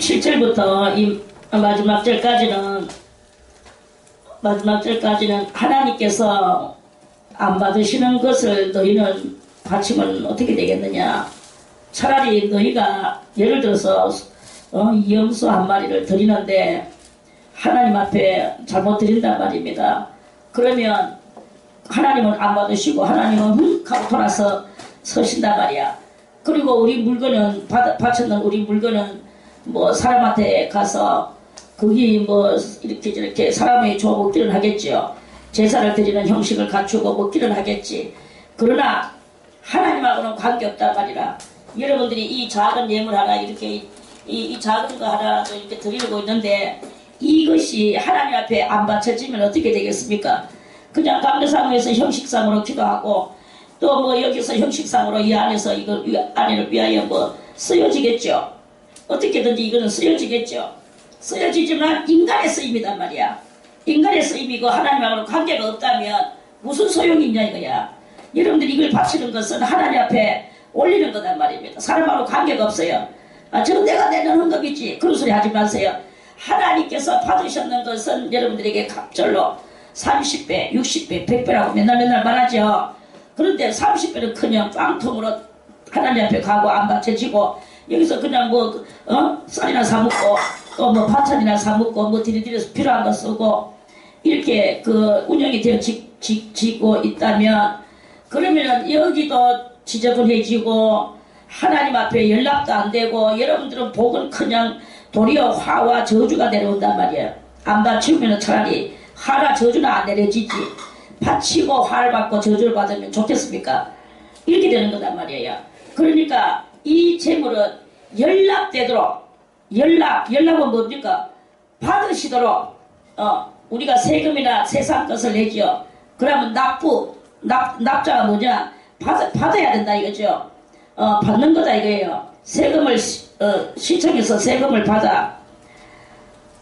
7절부터 이 마지막 절까지는 하나님께서 안 받으시는 것을 너희는 바치면 어떻게 되겠느냐. 차라리 너희가 예를 들어서 염소 한 마리를 드리는데 하나님 앞에 잘못 드린단 말입니다. 그러면 하나님은 안 받으시고 하나님은 훅 하고 돌아서 서신단 말이야. 그리고 우리 물건은 바쳤는 우리 물건은 뭐 사람한테 가서 거기 뭐 이렇게 저렇게 사람의 조목기를 하겠지요. 제사를 드리는 형식을 갖추고 먹기를 하겠지. 그러나 하나님하고는 관계없단 말이라. 여러분들이 이 작은 예물 하나 이렇게 이 작은 거 하나 이렇게 드리고 있는데 이것이 하나님 앞에 안 바쳐지면 어떻게 되겠습니까? 그냥 감례상에서 형식상으로 기도하고 또 뭐 여기서 형식상으로 이 안에서 이거 이 안을 위하여 뭐 쓰여지겠죠. 어떻게든지 이거는 쓰여지겠죠. 쓰여지지만 인간의 쓰임이단 말이야. 인간의 쓰임이고 하나님하고는 관계가 없다면 무슨 소용이 있냐 이거야. 여러분들이 이걸 바치는 것은 하나님 앞에 올리는 거단 말입니다. 사람하고 관계가 없어요. 저건 내가 내는 헌금이지. 그런 소리 하지 마세요. 하나님께서 받으셨는 것은 여러분들에게 갑절로 30배, 60배, 100배라고 맨날 말하죠. 그런데 30배는 그냥 빵통으로 하나님 앞에 가고 안 받쳐지고 여기서 그냥 뭐 쌀이나 사먹고 또 뭐 반찬이나 사먹고 뭐 디리디리해서 필요한 거 쓰고 이렇게 그 운영이 되어지고 있다면 그러면은 여기도 지저분해지고 하나님 앞에 연락도 안 되고 여러분들은 복은 그냥 도리어 화와 저주가 내려온단 말이에요. 안 바치면 차라리 화나 저주나 안 내려지지. 바치고 화를 받고 저주를 받으면 좋겠습니까? 이렇게 되는 거단 말이에요. 그러니까 이 재물은 연락되도록 연락은 뭡니까? 받으시도록 우리가 세금이나 세상 것을 내죠. 그러면 납자가 뭐냐? 받아야 된다 이거죠. 받는 거다 이거예요. 세금을 시청해서 세금을 받아.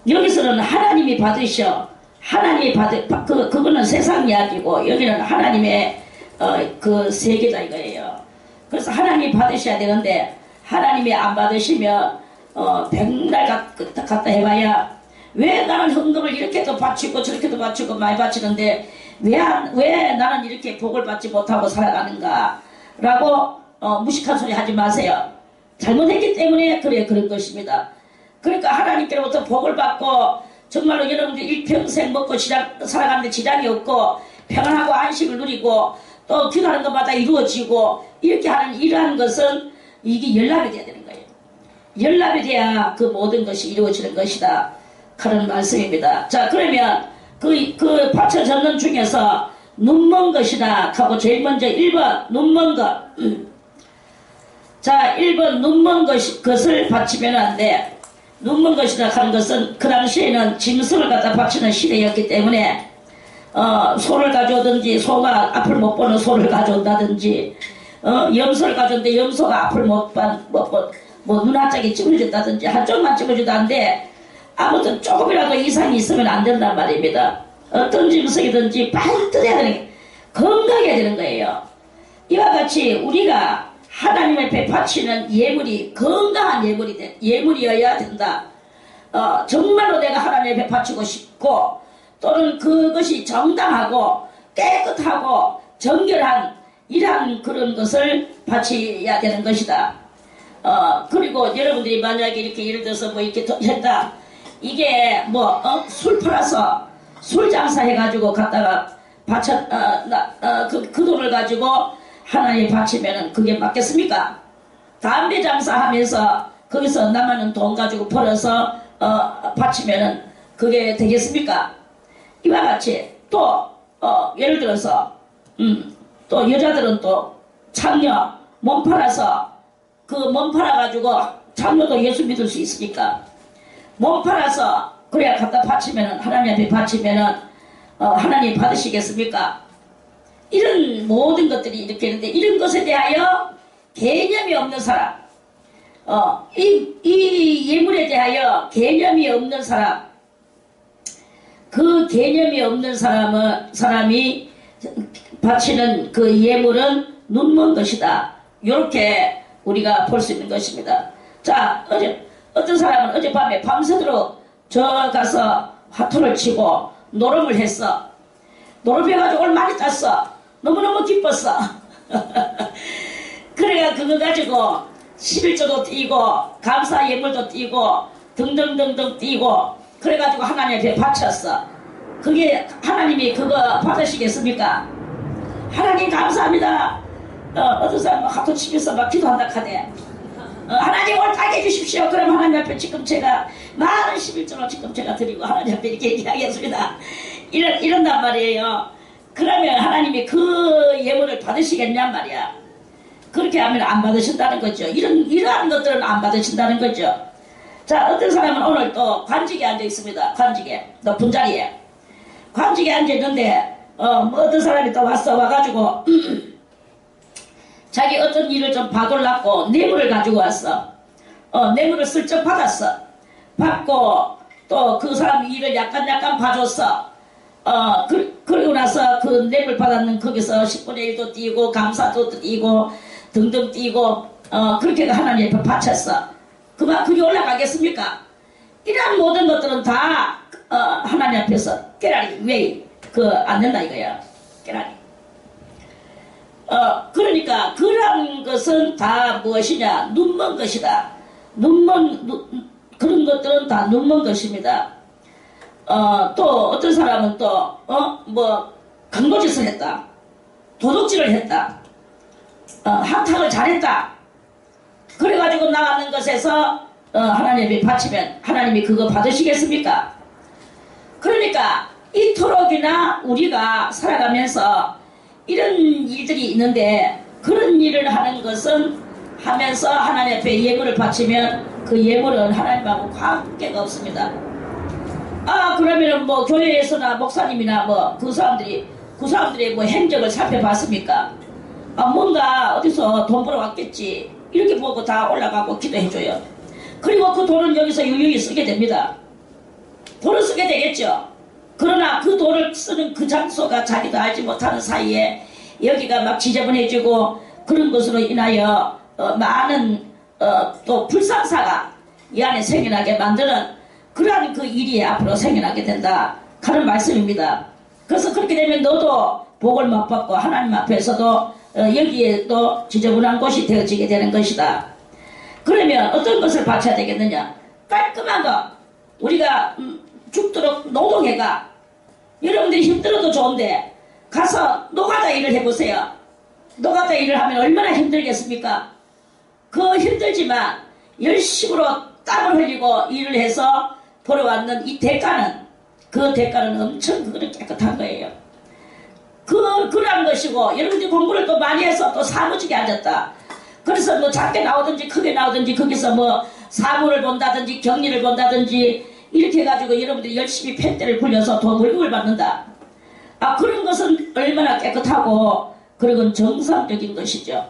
여기서는 하나님이 받으셔. 하나님이 그거는 세상 이야기고 여기는 하나님의 그 세계다 이거예요. 그래서 하나님이 받으셔야 되는데 하나님이 안 받으시면 백날 갖다 해봐야 왜 나는 헌금을 이렇게도 바치고 저렇게도 바치고 많이 바치는데 왜 나는 이렇게 복을 받지 못하고 살아가는가 라고 무식한 소리 하지 마세요. 잘못했기 때문에 그런 것입니다. 그러니까 하나님께로부터 복을 받고 정말로 여러분들 일평생 먹고 살아가는데 지장이 없고 평안하고 안식을 누리고 또 기도하는 것마다 이루어지고 이렇게 하는 이러한 것은 이게 연락이 돼야 되는 거예요. 연락이 돼야 그 모든 것이 이루어지는 것이다. 그런 말씀입니다. 자, 그러면 그 바쳐졌는 중에서 눈먼 것이다 하고 제일 먼저 1번 눈먼 것. 자, 1번 눈먼 것을 바치면 안 돼. 눈먼 것이다 하는 것은 그 당시에는 짐승을 갖다 바치는 시대였기 때문에 소를 가져오든지 소가 앞을 못 보는 소를 가져온다든지 염소를 가져오는데 염소가 앞을 못 보고 뭐 눈화짝이 찌그러졌다든지 한쪽만 찌그러졌다는데 아무튼 조금이라도 이상이 있으면 안 된단 말입니다. 어떤 짐승이든지 반듯해야 되는 건강해야 되는 거예요. 이와 같이 우리가 하나님 앞에 바치는 예물이 건강한 예물이어야 된다. 정말로 내가 하나님 앞에 바치고 싶고 또는 그것이 정당하고 깨끗하고 정결한 이러한 그런 것을 바쳐야 되는 것이다. 그리고 여러분들이 만약에 이렇게 예를 들어서 뭐 이렇게 했다. 이게 뭐 술 팔아서 술 장사 해가지고 갖다가 바쳐 그 돈을 가지고 하나님이 바치면은 그게 맞겠습니까? 담배 장사하면서 거기서 남는 돈 가지고 벌어서 바치면은 그게 되겠습니까? 이와 같이 또 예를 들어서 또 여자들은 또 창녀 몸 팔아서 그 몸 팔아가지고 창녀도 예수 믿을 수 있으니까 몸 팔아서 그래야 갖다 바치면은 하나님 앞에 바치면은 하나님 받으시겠습니까? 이런 모든 것들이 이렇게 있는데 이런 것에 대하여 개념이 없는 사람 이 예물에 대하여 개념이 없는 사람 그 개념이 없는 사람이 바치는 그 예물은 눈먼 것이다. 이렇게 우리가 볼 수 있는 것입니다. 자, 어떤 사람은 어젯밤에 밤새도록 저 가서 화투를 치고 노름을 했어. 노름해가지고 오늘 많이 땄어. 너무너무 기뻤어. 그래가 그거 가지고 11조도 띄고 감사 예물도 띄고 등등등등 띄고 그래가지고 하나님 앞에 바쳤어. 그게 하나님이 그거 받으시겠습니까? 하나님 감사합니다. 어떤 사람은 하도 치면서 막 기도한다 카대. 하나님 옳다게 해주십시오. 그럼 하나님 앞에 지금 제가 많은 11조로 지금 제가 드리고 하나님 앞에 이렇게 얘기하겠습니다. 이런단 말이에요. 그러면 하나님이 그 예물을 받으시겠냔 말이야. 그렇게 하면 안 받으신다는 거죠. 이러한 것들은 안 받으신다는 거죠. 자, 어떤 사람은 오늘 또 관직에 앉아 있습니다. 관직에, 높은 자리에. 관직에 앉아 있는데, 어떤 사람이 또 와가지고, 자기 어떤 일을 좀 봐달라고 뇌물을 가지고 왔어. 뇌물을 슬쩍 받았어. 받고, 또 그 사람 일을 약간 봐줬어. 그러고 나서 그 뇌물 받았는 거기서 10분의 1도 띄고, 감사도 띄고, 등등 띄고, 그렇게 하나님 앞에 바쳤어. 그게 올라가겠습니까? 이런 모든 것들은 다, 하나님 앞에서 깨라리, 왜, 안 된다 이거야. 깨라리. 그러니까, 그런 것은 다 무엇이냐? 눈먼 것이다. 그런 것들은 다 눈먼 것입니다. 또, 어떤 사람은 또, 강도짓을 했다. 도둑질을 했다. 한탕을 잘했다. 그래가지고 나가는 것에서 하나님이 바치면 하나님이 그거 받으시겠습니까? 그러니까 이토록이나 우리가 살아가면서 이런 일들이 있는데 그런 일을 하는 것은 하면서 하나님 앞에 예물을 바치면 그 예물은 하나님하고 관계가 없습니다. 그러면은 교회에서나 목사님이나 그 사람들이 행적을 살펴봤습니까? 뭔가 어디서 돈 벌어왔겠지. 이렇게 보고 다 올라가고 기도해줘요. 그리고 그 돈은 여기서 유유히 쓰게 됩니다. 돈을 쓰게 되겠죠. 그러나 그 돈을 쓰는 그 장소가 자기도 알지 못하는 사이에 여기가 막 지저분해지고 그런 것으로 인하여 많은 또 불상사가 이 안에 생겨나게 만드는 그러한 그 일이 앞으로 생겨나게 된다 하는 말씀입니다. 그래서 그렇게 되면 너도 복을 못 받고 하나님 앞에서도 여기에 또 지저분한 곳이 되어지게 되는 것이다. 그러면 어떤 것을 바쳐야 되겠느냐? 깔끔한 거. 우리가 죽도록 노동해가. 여러분들이 힘들어도 좋은데 가서 노가다 일을 해보세요. 노가다 일을 하면 얼마나 힘들겠습니까? 그 힘들지만 열심으로 땀을 흘리고 일을 해서 벌어왔는 이 대가는 그 대가는 엄청 깨끗한 거예요. 그러한 것이고 여러분들이 공부를 또 많이 해서 또 사무직에 앉았다. 그래서 작게 나오든지 크게 나오든지 거기서 사무를 본다든지 격리를 본다든지 이렇게 해가지고 여러분들이 열심히 펜대를 굴려서 돈 월급을 받는다. 그런 것은 얼마나 깨끗하고 그런 정상적인 것이죠.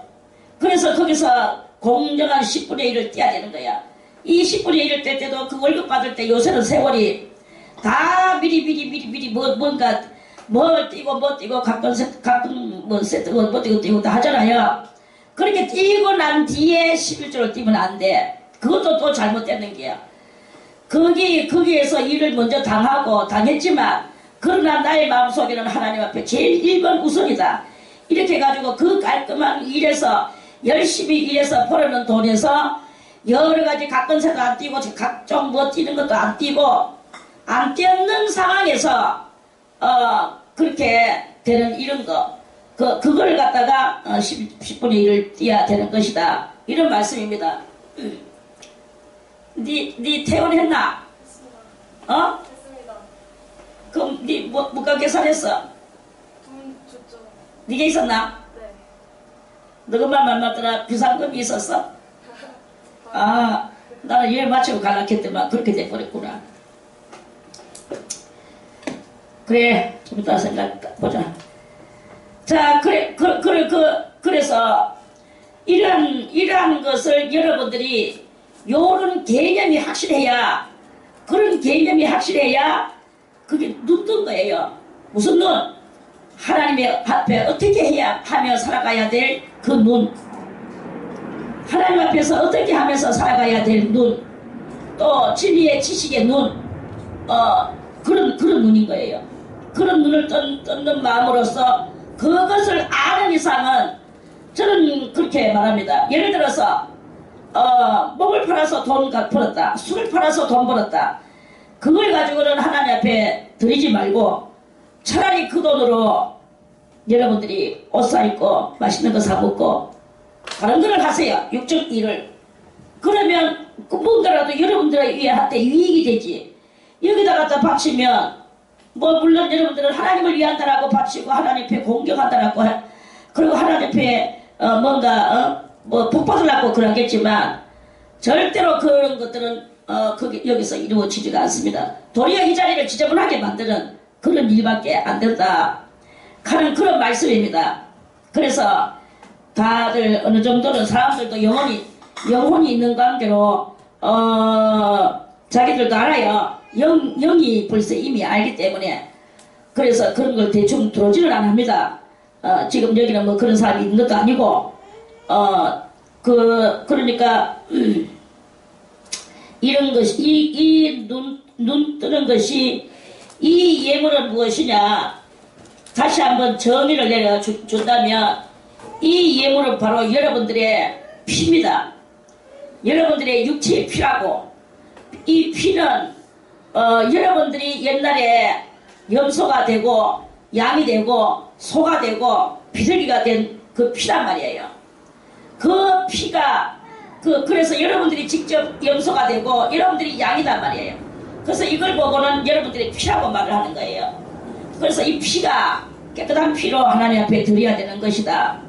그래서 거기서 공정한 10분의 1을 떼야 되는 거야. 이 10분의 1을 뗄 때도 그 월급 받을 때 요새는 세월이 다 미리 뭔가 띄고 가끔 세트 띄고 다 하잖아요. 그렇게 띄고 난 뒤에 11조를 띄면 안 돼. 그것도 또 잘못되는 게야. 거기에서 일을 먼저 당했지만 그러나 나의 마음속에는 하나님 앞에 제일 1번 우선이다. 이렇게 해가지고 그 깔끔한 일에서 열심히 일해서 벌어놓은 돈에서 여러가지 가끔새도 안 띄고 각종 띄는 것도 안 띄고 안 띄는 상황에서 그렇게 되는 이런 거 그걸 갖다가 10분의 1을 띄어야 되는 것이다. 이런 말씀입니다. 니 퇴원했나? 했습니다. 그럼 니 뭐가 계산했어? 돈 줬죠. 니가 있었나? 네. 너가 말 맞더라. 비상금이 있었어? 나는 일 마치고 가려고 했더만 그렇게 돼버렸구나. 그래, 좀 이따 생각해보자. 자, 그래서 이러한 것을 여러분들이 요런 개념이 확실해야, 그런 개념이 확실해야 그게 눈 뜬 거예요. 무슨 눈? 하나님의 앞에 어떻게 해야 하며 살아가야 될 그 눈. 하나님 앞에서 어떻게 하면서 살아가야 될 눈. 또 진리의 지식의 눈, 그런 눈인 거예요. 그런 눈을 떴는 마음으로서 그것을 아는 이상은 저는 그렇게 말합니다. 예를 들어서 목을 팔아서 돈 벌었다, 술을 팔아서 돈 벌었다, 그걸 가지고는 하나님 앞에 드리지 말고 차라리 그 돈으로 여러분들이 옷 사입고 맛있는 거 사먹고 다른 거를 하세요. 육적 일을. 그러면 뭔가라도 여러분들한테 유익이 되지. 여기다 갖다 바치면 뭐 물론 여러분들은 하나님을 위한다라고 바치고 하나님 앞에 공경한다라고 그리고 하나님 앞에 뭔가 뭐 복 받으려고 그러겠지만 절대로 그런 것들은 여기서 이루어지지가 않습니다. 도리어 이 자리를 지저분하게 만드는 그런 일밖에 안 된다 하는 그런 말씀입니다. 그래서 다들 어느 정도는 사람들도 영혼이 있는 관계로 자기들도 알아요. 영이 벌써 이미 알기 때문에 그래서 그런 걸 대충 들어오지는 안 합니다. 지금 여기는 뭐 그런 사람이 있는 것도 아니고 그러니까 이런 것이 이 눈 뜨는 것이 이 예물은 무엇이냐 다시 한번 정의를 내려준다면 이 예물은 바로 여러분들의 피입니다. 여러분들의 육체의 피라고. 이 피는 여러분들이 옛날에 염소가 되고 양이 되고 소가 되고 비둘기가 된 그 피란 말이에요. 그 피가 그래서 여러분들이 직접 염소가 되고 여러분들이 양이단 말이에요. 그래서 이걸 보고는 여러분들이 피라고 말을 하는 거예요. 그래서 이 피가 깨끗한 피로 하나님 앞에 드려야 되는 것이다.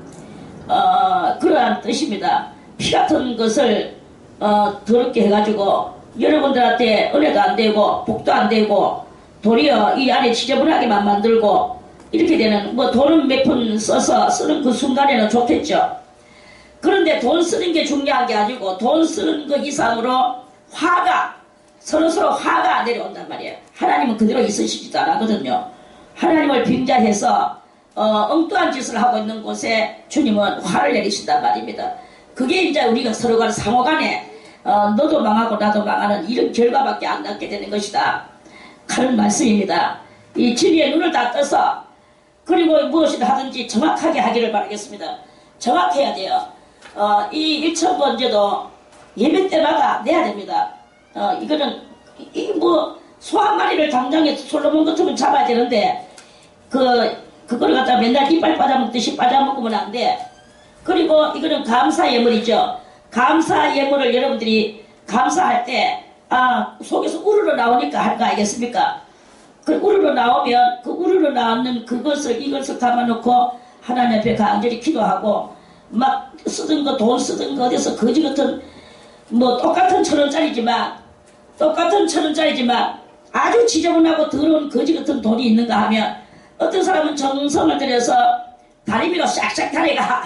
그러한 뜻입니다. 피 같은 것을 더럽게 해가지고 여러분들한테 은혜도 안 되고 복도 안 되고 도리어 이 안에 지저분하게만 만들고 이렇게 되는 뭐 돈은 몇 푼 써서 쓰는 그 순간에는 좋겠죠. 그런데 돈 쓰는 게 중요한 게 아니고 돈 쓰는 것 이상으로 서로 화가 내려온단 말이에요. 하나님은 그대로 있으시지도 않거든요. 하나님을 빙자해서 엉뚱한 짓을 하고 있는 곳에 주님은 화를 내리신단 말입니다. 그게 이제 우리가 서로가 상호간에 너도 망하고 나도 망하는 이런 결과밖에 안 낳게 되는 것이다 하는 말씀입니다. 이 진리의 눈을 다 떠서 그리고 무엇이든 하든지 정확하게 하기를 바라겠습니다. 정확해야 돼요. 이 1,000번제도 예배 때마다 내야 됩니다. 이거는 뭐 소 한 마리를 당장에 솔로몬 같으면 잡아야 되는데 그걸 갖다 맨날 이빨 빠져먹듯이 빠져먹으면 안 돼. 그리고 이거는 감사 예물이죠. 감사 예물을 여러분들이 감사할 때 속에서 우르르 나오니까 할 거 알겠습니까? 그 우르르 나오면 그 우르르 나오는 이것을 담아놓고 하나님 앞에 간절히 기도하고 막 돈 쓰던 거 어디서 거지 같은 뭐 똑같은 1,000원짜리지만 아주 지저분하고 더러운 거지 같은 돈이 있는가 하면 어떤 사람은 정성을 들여서 다리미로 싹싹 다리가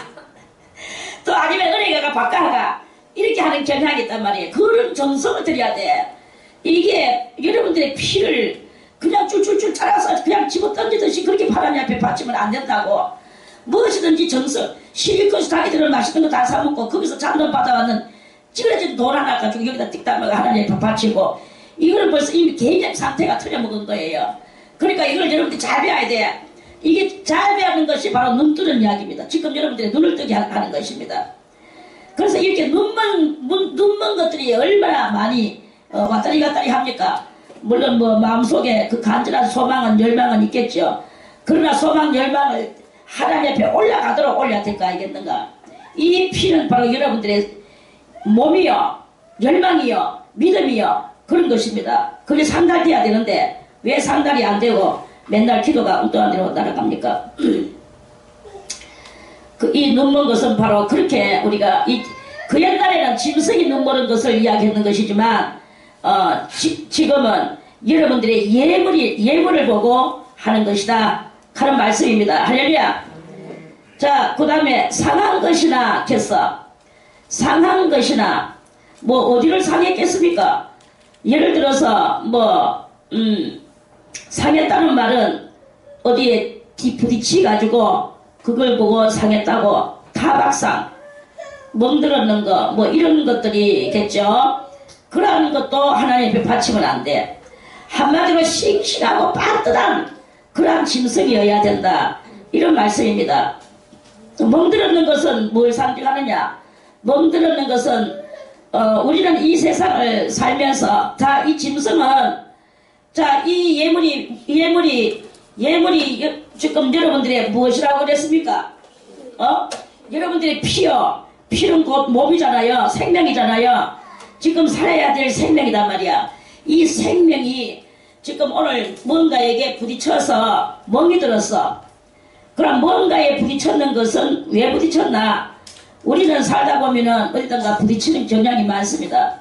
또 아니면 은혜가 바꿔가 이렇게 하는 경향이 있단 말이에요. 그런 정성을 들여야 돼. 이게 여러분들의 피를 그냥 줄줄줄 짜라서 그냥 집어 던지듯이 그렇게 하나님 앞에 바치면 안 된다고. 무엇이든지 정성, 실컷 자기들은 맛있는 거 다 사먹고 거기서 잔돈 받아왔는 찌그러진 돈 하나 가지고 여기다 띡 담아가 하나님 앞에 바치고 이거는 벌써 이미 개인적 상태가 틀려먹은 거예요. 그러니까 이걸 여러분들이 잘 배워야 돼. 이게 잘 배우는 것이 바로 눈 뜨는 이야기입니다. 지금 여러분들이 눈을 뜨게 하는 것입니다. 그래서 이렇게 눈먼 것들이 얼마나 많이 왔다리 갔다리 합니까? 물론 뭐 마음속에 그 간절한 소망은 열망은 있겠죠. 그러나 소망 열망을 하나님 앞에 올라가도록 올려야 될 거 알겠는가? 이 피는 바로 여러분들의 몸이요, 열망이요, 믿음이요 그런 것입니다. 그게 상달돼야 되는데 왜 상달이 안 되고 맨날 기도가 엉뚱한 데로 날아갑니까? 이 눈먼 것은 바로 그렇게 우리가 그 옛날에는 짐승이 눈먼 것을 이야기했는 것이지만 지금은 여러분들의 예물을 보고 하는 것이다 하는 말씀입니다. 할렐루야. 자, 그 다음에 상한 것이나 겠어. 상한 것이나 뭐 어디를 상했겠습니까? 예를 들어서 상했다는 말은 어디에 부딪히 가지고 그걸 보고 상했다고 타박상 멍들었는 거 뭐 이런 것들이겠죠. 그러한 것도 하나님 앞에 바치면 안 돼. 한마디로 싱싱하고 따뜻한 그러한 짐승이어야 된다. 이런 말씀입니다. 멍들었는 것은 뭘 상징하느냐? 멍들었는 것은 우리는 이 세상을 살면서 자, 이 짐승은 자, 이 예물이 지금 여러분들의 무엇이라고 그랬습니까? 여러분들의 피요. 피는 곧 몸이잖아요. 생명이잖아요. 지금 살아야 될 생명이단 말이야. 이 생명이 지금 오늘 뭔가에게 부딪혀서 멍이 들었어. 그럼 뭔가에 부딪혔는 것은 왜 부딪혔나? 우리는 살다 보면은 어디든가 부딪히는 경향이 많습니다.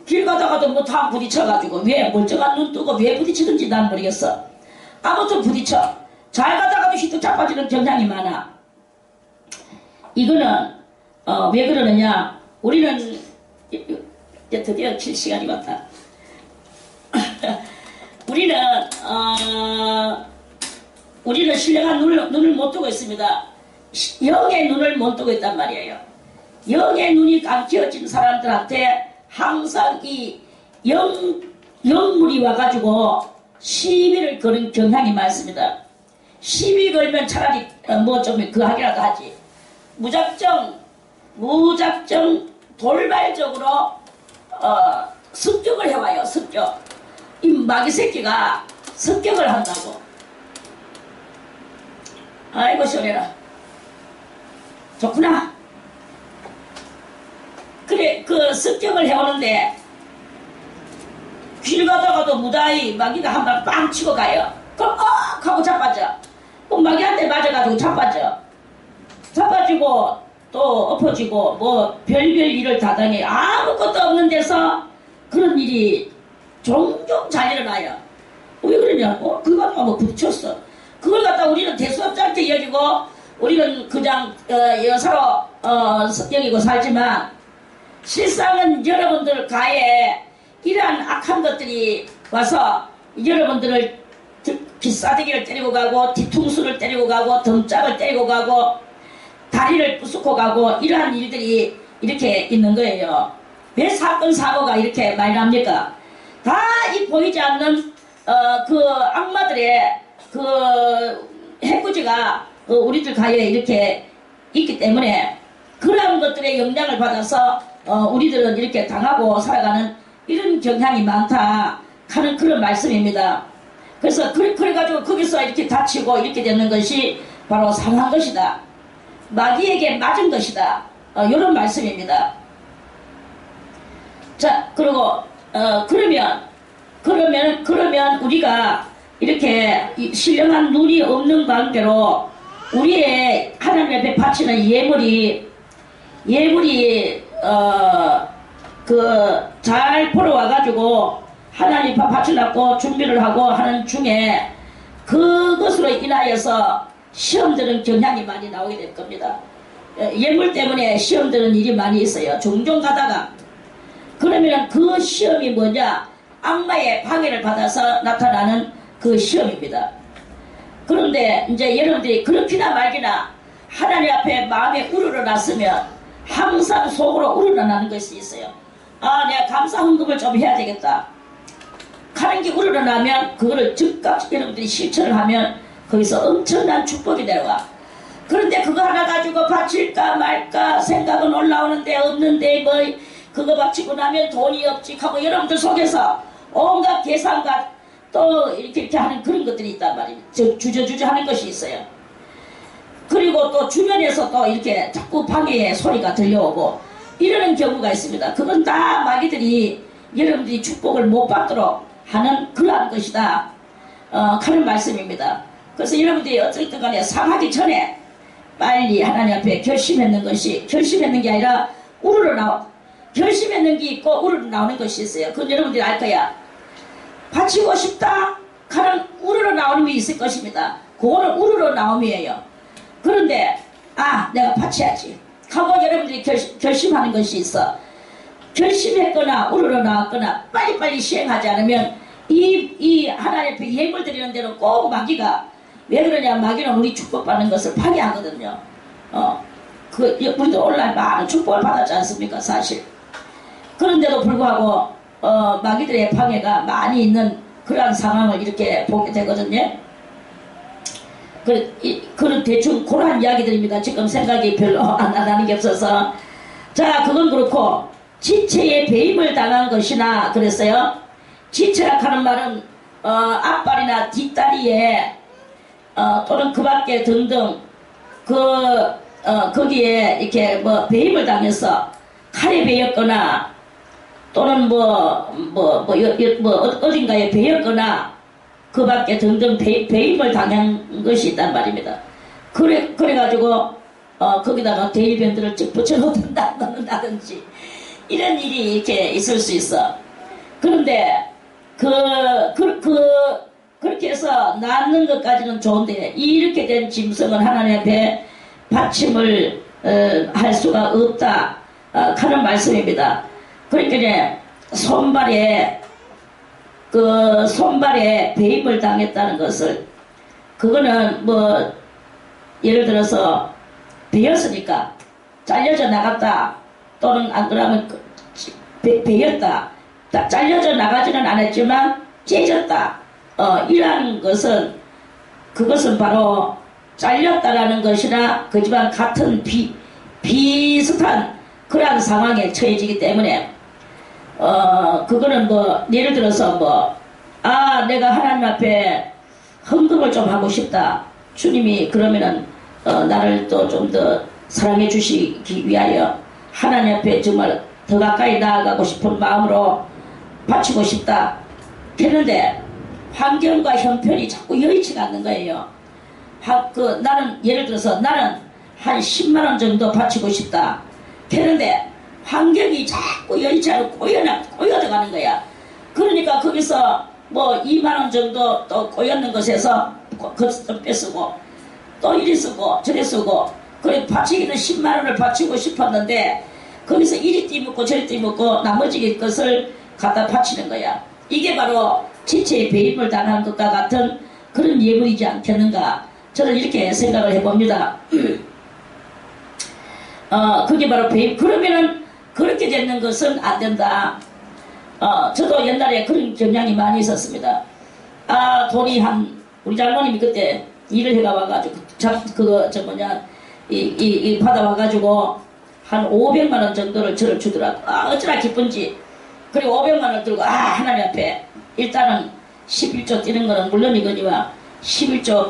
길 가다가도 뭐 다 부딪혀가지고 왜 멀쩡한 눈 뜨고 왜 부딪히는지 난 모르겠어. 아무튼 부딪혀. 잘 가다가도 휘뚝 자빠지는 경향이 많아. 이거는 왜 그러느냐? 우리는 이제 드디어 칠 시간이 왔다. 우리는 신령한 눈을 못 뜨고 있습니다. 영의 눈을 못 뜨고 있단 말이에요. 영의 눈이 감겨진 사람들한테 항상 이 영물이 와가지고 시비를 거는 경향이 많습니다. 시비 걸면 차라리 뭐 좀 그 하기라도 하지. 무작정 돌발적으로 습격을 해와요. 습격. 이 마귀 새끼가 습격을 한다고. 아이고 시원해라. 좋구나. 그래 그 습격을 해오는데 길 가다가도 무다히 마귀가 한 방 빵 치고 가요. 그럼 하고 자빠져. 그럼 마귀한테 맞아가지고 자빠지고 또 엎어지고 뭐 별별 일을 다 당해. 아무것도 없는 데서 그런 일이 종종 잘 일어나요. 왜 그러냐고? 그거 갖다가 뭐 부딪혔어. 그걸 갖다 우리는 대수롭지 않게 여기고 우리는 그냥 여사로 여기고 살지만 실상은 여러분들 가에 이러한 악한 것들이 와서 여러분들을 기싸대기를 때리고 가고 뒤통수를 때리고 가고 덤짝을 때리고 가고 다리를 부수고 가고 이러한 일들이 이렇게 있는 거예요. 왜 사건 사고가 이렇게 많이 납니까? 다 이 보이지 않는 그 악마들의 그 해코지가 우리들 가에 이렇게 있기 때문에 그런 것들의 영향을 받아서 우리들은 이렇게 당하고 살아가는 이런 경향이 많다 하는 그런 말씀입니다. 그래서 그래가지고 거기서 이렇게 다치고 이렇게 되는 것이 바로 상한 것이다. 마귀에게 맞은 것이다. 이런 말씀입니다. 자, 그리고 그러면 우리가 이렇게 신령한 눈이 없는 관계로 우리의 하나님 앞에 바치는 예물이 잘 보러 와가지고 하나님 앞에 바쳐놨고 준비를 하고 하는 중에 그것으로 인하여서 시험들은 경향이 많이 나오게 될 겁니다. 예물 때문에 시험들은 일이 많이 있어요. 종종 가다가 그러면 그 시험이 뭐냐? 악마의 방해를 받아서 나타나는 그 시험입니다. 그런데 이제 여러분들이 그렇기나 말기나 하나님 앞에 마음에 우러러났으면 항상 속으로 우러러나는 것이 있어요. 아, 내가 감사 헌금을 좀 해야 되겠다 하는 게 우러러나면 그거를 즉각 여러분들이 실천을 하면 거기서 엄청난 축복이 내려와. 그런데 그거 하나 가지고 바칠까 말까 생각은 올라오는데 없는데 뭐 그거 바치고 나면 돈이 없지 하고 여러분들 속에서 온갖 계산과 또 이렇게 하는 그런 것들이 있단 말이에요. 주저주저 하는 것이 있어요. 그리고 또 주변에서 또 이렇게 자꾸 방해의 소리가 들려오고 이러는 경우가 있습니다. 그건 다 마귀들이 여러분들이 축복을 못 받도록 하는 그러한 것이다 하는 말씀입니다. 그래서 여러분들이 어쨌든 간에 상하기 전에 빨리 하나님 앞에 결심했는 게 아니라 결심했는 게 있고 우르르 나오는 것이 있어요. 그건 여러분들이 알 거야. 바치고 싶다 하는 우르르 나오는 게 있을 것입니다. 그거는 우르르 나옴이에요. 그런데 내가 바쳐야지 하고 여러분들이 결심하는 것이 있어. 결심했거나 우르르 나왔거나 빨리빨리 시행하지 않으면 이 하나님 앞에 예물 드리는 데는 꼭 마귀가 왜 그러냐? 마귀는 우리 축복받는 것을 파괴하거든요. 우리도 오늘날 많은 축복을 받았지 않습니까? 사실 그런데도 불구하고 마귀들의 방해가 많이 있는 그러한 상황을 이렇게 보게 되거든요. 그런 대충 그러한 이야기들입니다. 지금 생각이 별로 안 나는 게 없어서. 자, 그건 그렇고 지체에 배임을 당한 것이나 그랬어요. 지체라 하는 말은 앞발이나 뒷다리에 또는 그 밖에 등등 거기에 이렇게 뭐 배임을 당해서 칼에 베였거나 또는 어딘가에 베였거나 그 밖에 등등 배임을 당한 것이 있단 말입니다. 그래가지고 거기다가 대리변들을 쭉 붙여놓는다든지 이런 일이 이렇게 있을 수 있어. 그런데 그렇게 해서 낳는 것까지는 좋은데 이렇게 된 짐승은 하나님 앞에 받침을 할 수가 없다 하는 말씀입니다. 그러니까 손발에 배임을 당했다는 것을 그거는 뭐 예를 들어서 베었으니까 잘려져 나갔다 또는 안 그러면 베였다 잘려져 나가지는 않았지만 째졌다 이러한 것은 그것은 바로 잘렸다라는 것이나 그지만 같은 비슷한 그러한 상황에 처해지기 때문에 그거는 뭐 예를 들어서 내가 하나님 앞에 헌금을 좀 하고 싶다. 주님이 그러면은 나를 또 좀 더 사랑해 주시기 위하여 하나님 앞에 정말 더 가까이 나아가고 싶은 마음으로 바치고 싶다 했는데 환경과 형편이 자꾸 여의치가 않는 거예요. 나는 예를 들어서 나는 한 10만원 정도 바치고 싶다 했는데 환경이 자꾸 여의치 않고 꼬여들어가는 거야. 그러니까 거기서 뭐 2만원 정도 또 꼬였는 것에서 또 뺏쓰고 또 이리 쓰고 저리 쓰고 그래 바치기는 10만원을 바치고 싶었는데 거기서 이리 띠먹고 저리 띠먹고 나머지 것을 갖다 바치는 거야. 이게 바로 지체의 배임을 당한 것과 같은 그런 예물이지 않겠는가 저는 이렇게 생각을 해봅니다. 그게 바로 배임. 그러면은 그렇게 되는 것은 안 된다. 저도 옛날에 그런 경향이 많이 있었습니다. 돈이 우리 장모님이 그때 일을 해가 와가지고, 이 받아와가지고, 한 500만원 정도를 저를 주더라고. 어쩌나 기쁜지. 그리고 500만원 들고, 하나님 앞에, 일단은 11조 뛰는 거는 물론이거니와, 11조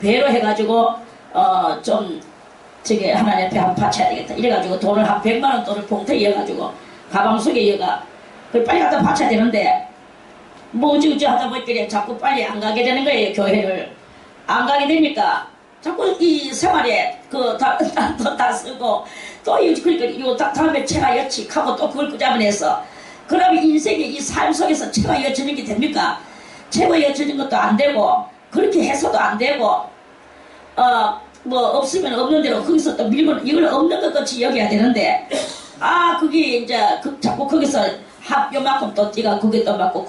배로 해가지고, 하나님 앞에 한번 바쳐야 되겠다. 이래가지고 돈을 한 100만원 돈을 봉투에 이어가지고, 가방 속에 이어가, 그걸 빨리 갖다 바쳐야 되는데, 어찌 하다 보니까 자꾸 빨리 안 가게 되는 거예요, 교회를. 안 가게 되니까, 자꾸 이 생활에 다 쓰고, 그러니까 다음에 채가 여칙하고 또 그걸 꾸잡아내서, 그러면 인생의 이 삶 속에서 채가 이어지는 게 됩니까? 채가 이어지는 것도 안 되고, 그렇게 해서도 안 되고, 없으면 없는 대로 거기서 또 밀고, 이걸 없는 것 같이 여겨야 되는데, 그게 이제, 자꾸 거기서 요만큼 또 띠가 그게 또 맞고,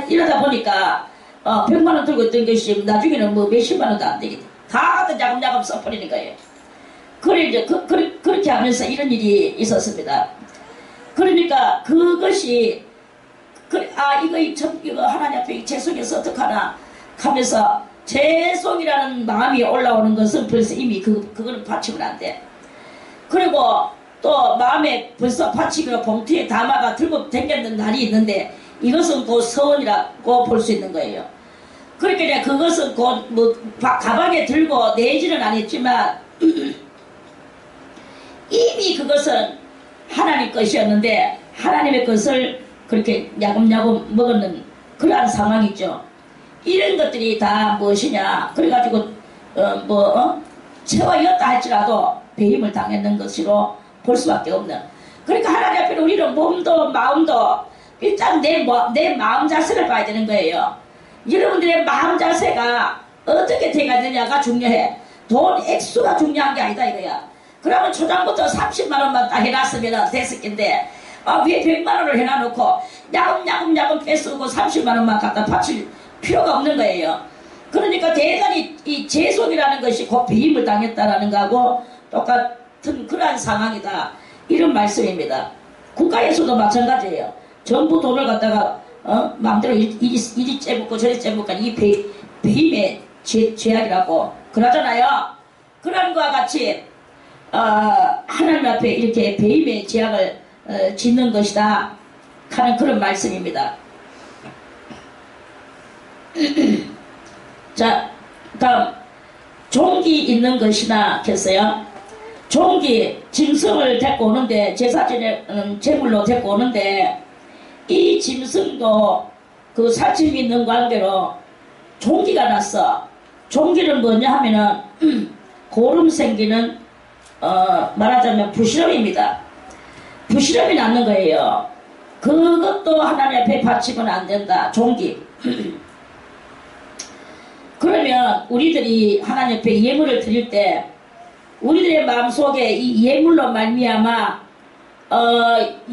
이러다 보니까, 100만원 들고 있던 것이 나중에는 뭐 몇십만원도 안 되겠다. 다 갖다 야금야금 써버리는 거예요. 그래, 이제, 그렇게 하면서 이런 일이 있었습니다. 그러니까 그것이, 이거 하나님 앞에 제 속에서 어떡하나 하면서 죄송이라는 마음이 올라오는 것은 벌써 이미 그거는 바치면 안 돼. 그리고 또 마음에 벌써 바치기로 봉투에 담아가 들고 댕겼는 날이 있는데 이것은 곧 서원이라고 볼 수 있는 거예요. 그러니까 그것은 곧 가방에 들고 내지는 않았지만 이미 그것은 하나님 것이었는데 하나님의 것을 그렇게 야금야금 먹는 그러한 상황이죠. 이런 것들이 다 무엇이냐 그래가지고 채워였다 할지라도 배임을 당했는 것으로 볼 수밖에 없는. 그러니까 하나님 앞에 우리는 몸도 마음도 일단 내 마음 자세를 봐야 되는 거예요. 여러분들의 마음 자세가 어떻게 돼가 되냐가 중요해. 돈 액수가 중요한 게 아니다 이거야. 그러면 초장부터 30만원만 딱 해놨으면 됐을 텐데 왜 100만원을 해놔놓고 야금야금 뺏어오고 30만원만 갖다 바칠 필요가 없는 거예요. 그러니까 대단히 이 죄송이라는 것이 곧 배임을 당했다라는 거하고 똑같은 그러한 상황이다 이런 말씀입니다. 국가에서도 마찬가지예요. 전부 돈을 갖다가 마음대로 이리 째붙고 저리 째붙고 이 배임의 죄악이라고 그러잖아요. 그런 것과 같이 하나님 앞에 이렇게 배임의 죄악을 짓는 것이다 하는 그런 말씀입니다. 자, 다음 종기 있는 것이나 했어요. 종기 짐승을 데리고 오는데 제물로 데리고 오는데 이 짐승도 그 살찜이 있는 관계로 종기가 났어. 종기는 뭐냐 하면은 고름 생기는 말하자면 부실함입니다. 부실함이 났는 거예요. 그것도 하나님 앞에 바치면 안 된다. 종기. 그러면 우리들이 하나님 앞에 예물을 드릴 때 우리들의 마음속에 이 예물로 말미암아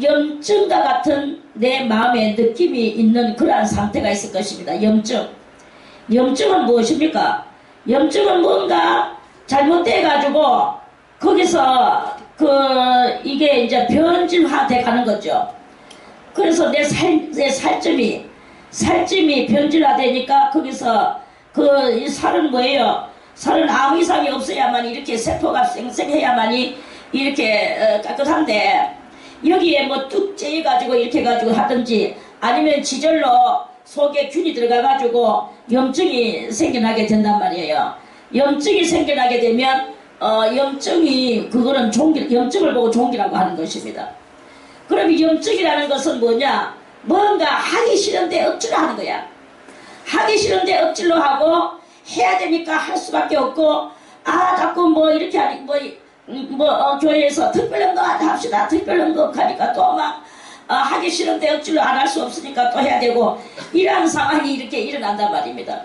염증과 같은 내 마음의 느낌이 있는 그러한 상태가 있을 것입니다. 염증은 무엇입니까? 염증은 뭔가 잘못돼 가지고 거기서 이게 이제 변질화돼 가는 거죠. 그래서 내 살점이 변질화되니까 거기서 이 살은 뭐예요? 살은 아무 이상이 없어야만 이렇게 세포가 생생해야만이 이렇게 깨끗한데 여기에 뭐 뚝 째가지고 이렇게 가지고 하든지 아니면 지절로 속에 균이 들어가가지고 염증이 생겨나게 된단 말이에요. 염증이 생겨나게 되면 그거는 염증을 보고 종기라고 하는 것입니다. 그럼 염증이라는 것은 뭐냐? 뭔가 하기 싫은데 억지로 하는 거야. 하기 싫은데 억지로 하고 해야 되니까 할 수밖에 없고 자꾸 뭐 이렇게 하니 교회에서 특별연금 합시다. 특별연금 하니까 또 막 하기 싫은데 억지로 안 할 수 없으니까 또 해야 되고 이러한 상황이 이렇게 일어난단 말입니다.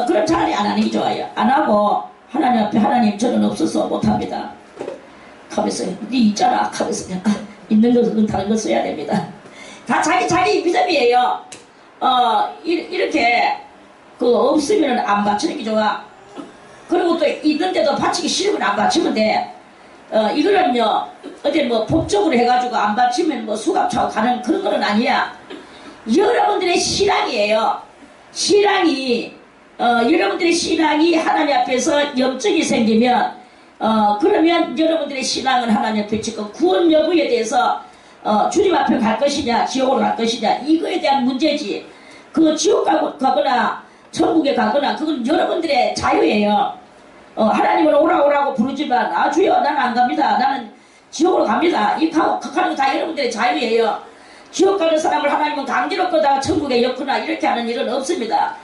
그럼 차라리 안 하는 게 좋아요. 안 하고 하나님 앞에 하나님 저는 없어서 못합니다. 하면서 네 있잖아 하면서 있는 것은 다른 거 써야 됩니다. 다 자기 믿음이에요. 이렇게 없으면 안 바치는 게 좋아. 그리고 또 있는데도 바치기 싫으면 안 바치면 돼. 이거는요 어디 뭐 법적으로 해가지고 안 바치면 뭐 수갑 차고 가는 그런 거는 아니야. 여러분들의 신앙이에요. 여러분들의 신앙이 하나님 앞에서 염증이 생기면 그러면 여러분들의 신앙은 하나님 앞에 지금 구원 여부에 대해서 주님 앞에 갈 것이냐 지옥으로 갈 것이냐 이거에 대한 문제지. 그 지옥 가거나 천국에 가거나 그건 여러분들의 자유예요. 하나님은 오라고 부르지만 주여 나는 안 갑니다. 나는 지옥으로 갑니다. 이 하는 거 다 여러분들의 자유예요. 지옥 가는 사람을 하나님은 강제로 끄다가 천국에 엮거나 이렇게 하는 일은 없습니다.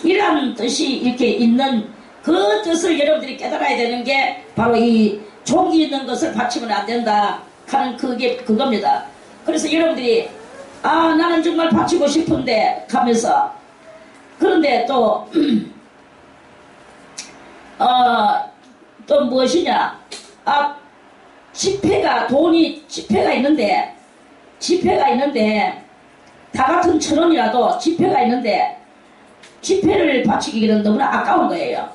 이러한 뜻이 이렇게 있는 그 뜻을 여러분들이 깨달아야 되는 게 바로 이 종기 있는 것을 바치면 안 된다 하는 그겁니다. 그래서 여러분들이 나는 정말 바치고 싶은데 하면서 그런데 또 무엇이냐 지폐가 있는데 다 같은 1,000원이라도 지폐가 있는데 지폐를 바치기는 너무나 아까운 거예요.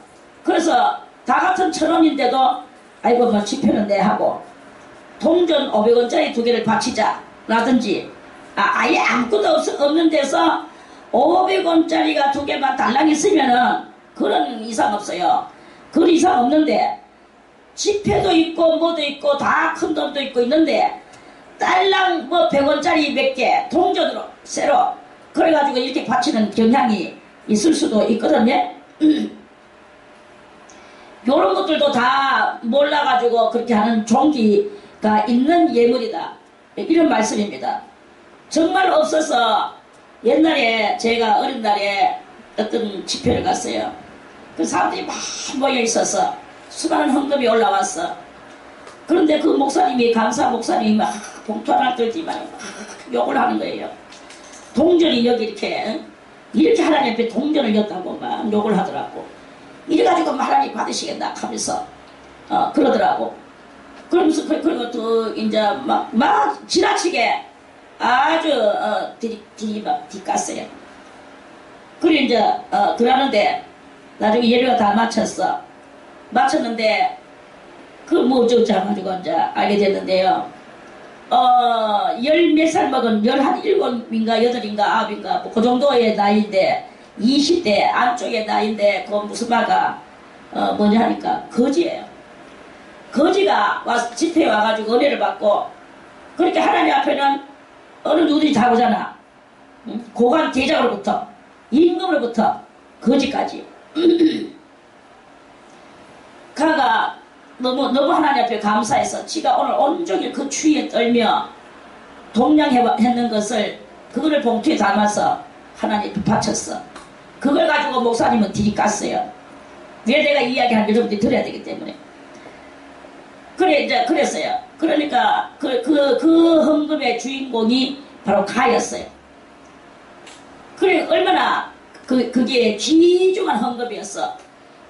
그래서 다 같은 1,000원인데도 아이고 뭐 지폐는 내 하고 동전 500원짜리 2개를 바치자 라든지 아예 아무것도 없는 데서 500원짜리가 2개만 달랑 있으면은 그런 이상 없어요. 그런 이상 없는데 지폐도 있고 뭐도 있고 다 큰 돈도 있고 있는데 딸랑 뭐 100원짜리 몇 개 동전으로 새로 그래가지고 이렇게 바치는 경향이 있을 수도 있거든요. 요런 것들도 다 몰라가지고 그렇게 하는 종기가 있는 예물이다 이런 말씀입니다. 정말 없어서 옛날에 제가 어린 날에 어떤 집회를 갔어요. 그 사람들이 막 모여 있어서 수많은 헌금이 올라왔어. 그런데 그 목사님이 강사 목사님이 막 봉투 하나 들지만 막 욕을 하는 거예요. 동전이 여기 이렇게 하나님 앞에 동전을 였다고 막 욕을 하더라고. 이래가지고 하나님 받으시겠다 하면서 그러더라고. 그러면서 그리고 또 이제 막 지나치게 아주 뒷갔어요. 그래 이제 그러는데 나중에 예배가 다 마쳤는데 그 뭐저저 가지고 이제 알게 됐는데요. 몇 살 먹은 17인가 8인가 9인가 뭐 그 정도의 나이인데 20대 안쪽의 나이인데 그 무슨 말가 뭐냐 하니까 거지예요. 거지가 와서 집회에 와가지고 은혜를 받고 그렇게 하나님 앞에는 어느 누구들이 다 오잖아. 응? 고관 대장으로부터 임금으로부터 거지까지 가가 너무 하나님 앞에 감사해서 지가 오늘 온종일 그 추위에 떨며 동냥했는 것을 그거를 봉투에 담아서 하나님 앞에 바쳤어. 그걸 가지고 목사님은 들이깠어요. 왜 내가 이야기하는 게 여러분들이 들어야 되기 때문에. 그래 이제 그랬어요. 그러니까 그 헌금의 주인공이 바로 가였어요. 그래 얼마나 그게 귀중한 헌금이었어.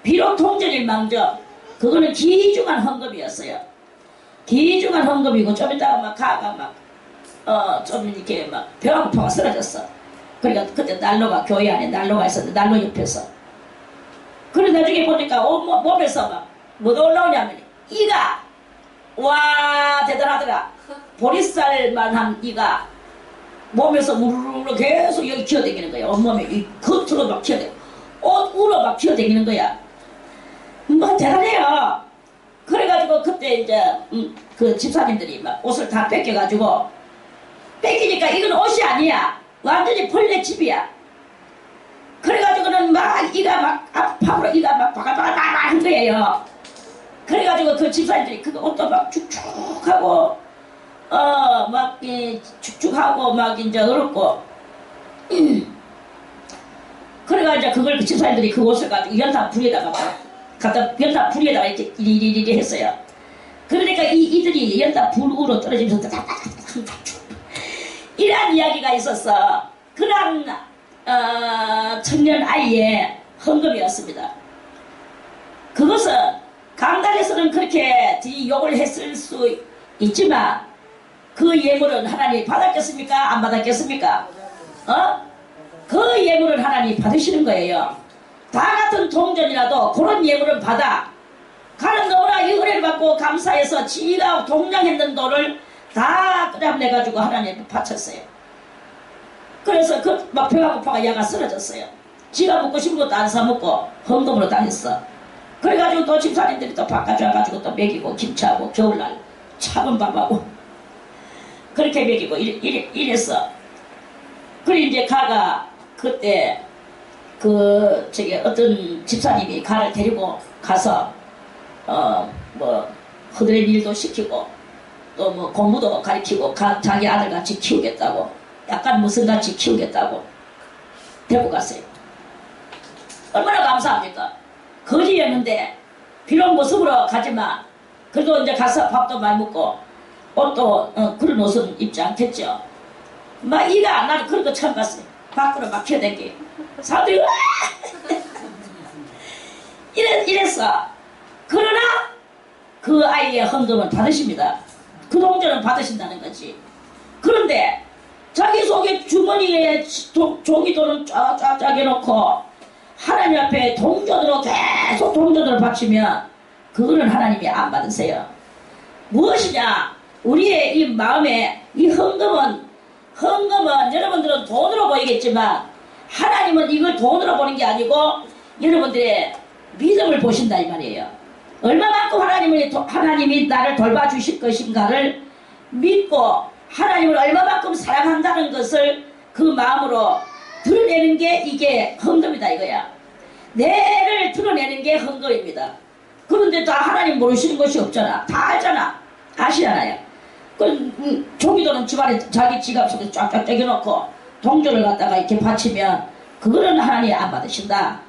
비록 통전일망정 그거는 귀중한 헌금이었어요. 귀중한 헌금이고 좀 이따가 막 가가 막 좀 이렇게 막 배가 고파가 쓰러졌어. 그러니까 그때 난로가 교회 안에 난로가 있었는데 난로 옆에서. 그래 나중에 보니까 몸에서 막 뭐가 올라오냐면 이가 와 대단하더라. 보리쌀만한 이가 몸에서 무르르 계속 여기 기어다니는 거야. 온몸에 이 겉으로 막 기어다니고 옷 우러 막 기어다니는 거야. 뭐 대단해요. 그래가지고 그때 이제 그 집사님들이 막 옷을 다 뺏겨가지고 뺏기니까 이건 옷이 아니야. 완전히 벌레 집이야. 그래가지고는 막 이가 막 앞으로 이가 막 바글바글 한 거예요. 그래가지고 그 집사님들이 그 옷도 막 축축하고 막 축축하고 막 이제 어렵고 그래가 이제 그걸 그 집사님들이 그 옷을 가지고 연탄 불에다가 막 갖다 연탄 불에다가 이렇게 이리리리 했어요. 그러니까 이들이 연탄 불으로 떨어지면서 이러한 이야기가 있었어. 그러한 청년 아이의 헌금이었습니다. 그것은 강단에서는 그렇게 욕을 했을 수 있지만 그 예물은 하나님 받았겠습니까? 안 받았겠습니까? 그 예물은 하나님 받으시는 거예요. 다 같은 동전이라도 그런 예물은 받아. 가는 너무나 이 은혜를 받고 감사해서 지가 동량했는 돈을 다 끄집내가지고 하나님께 바쳤어요. 그래서 그 막 배가 고파가 야가 쓰러졌어요. 지가 먹고 싶은 것도 안 사먹고 헌금으로 다 했어. 그래가지고 또 집사님들이 또 바꿔줘 가지고 또 먹이고 김치하고 겨울날 차분 밥하고 그렇게 먹이고 이랬어. 그래 이제 가가 그때 어떤 집사님이 가를 데리고 가서 뭐 허드렛 일도 시키고 또 뭐 공부도 가르치고 자기 아들같이 키우겠다고 약간 무슨 같이 키우겠다고 데리고 갔어요. 얼마나 감사합니까? 거지였는데 비록 모습으로 가지만 그래도 이제 가서 밥도 많이 먹고 옷도 그런 옷은 입지 않겠죠. 막 이가 나도 그런 거 처음 봤어요. 밖으로 막 튀어댕기 사람들이 와 이랬어. 그러나 그 아이의 헌금은 받으십니다. 그 동전은 받으신다는 거지. 그런데 자기 속에 주머니에 종이돈을 쫙쫙 해놓고 하나님 앞에 동전으로 계속 동전을 바치면 그거는 하나님이 안 받으세요. 무엇이냐? 우리의 이 마음에 이 헌금은 여러분들은 돈으로 보이겠지만 하나님은 이걸 돈으로 보는 게 아니고 여러분들의 믿음을 보신다 이 말이에요. 얼마만큼 하나님이 나를 돌봐주실 것인가를 믿고 하나님을 얼마만큼 사랑한다는 것을 그 마음으로 드러내는 게 이게 헌금이다 이거야. 내를 드러내는 게 헌금입니다. 그런데 다 하나님 모르시는 것이 없잖아. 다 알잖아. 아시잖아요. 종이돈은 집안에 자기 지갑 속에 쫙쫙 떼겨놓고 동전을 갖다가 이렇게 바치면 그거는 하나님이 안 받으신다.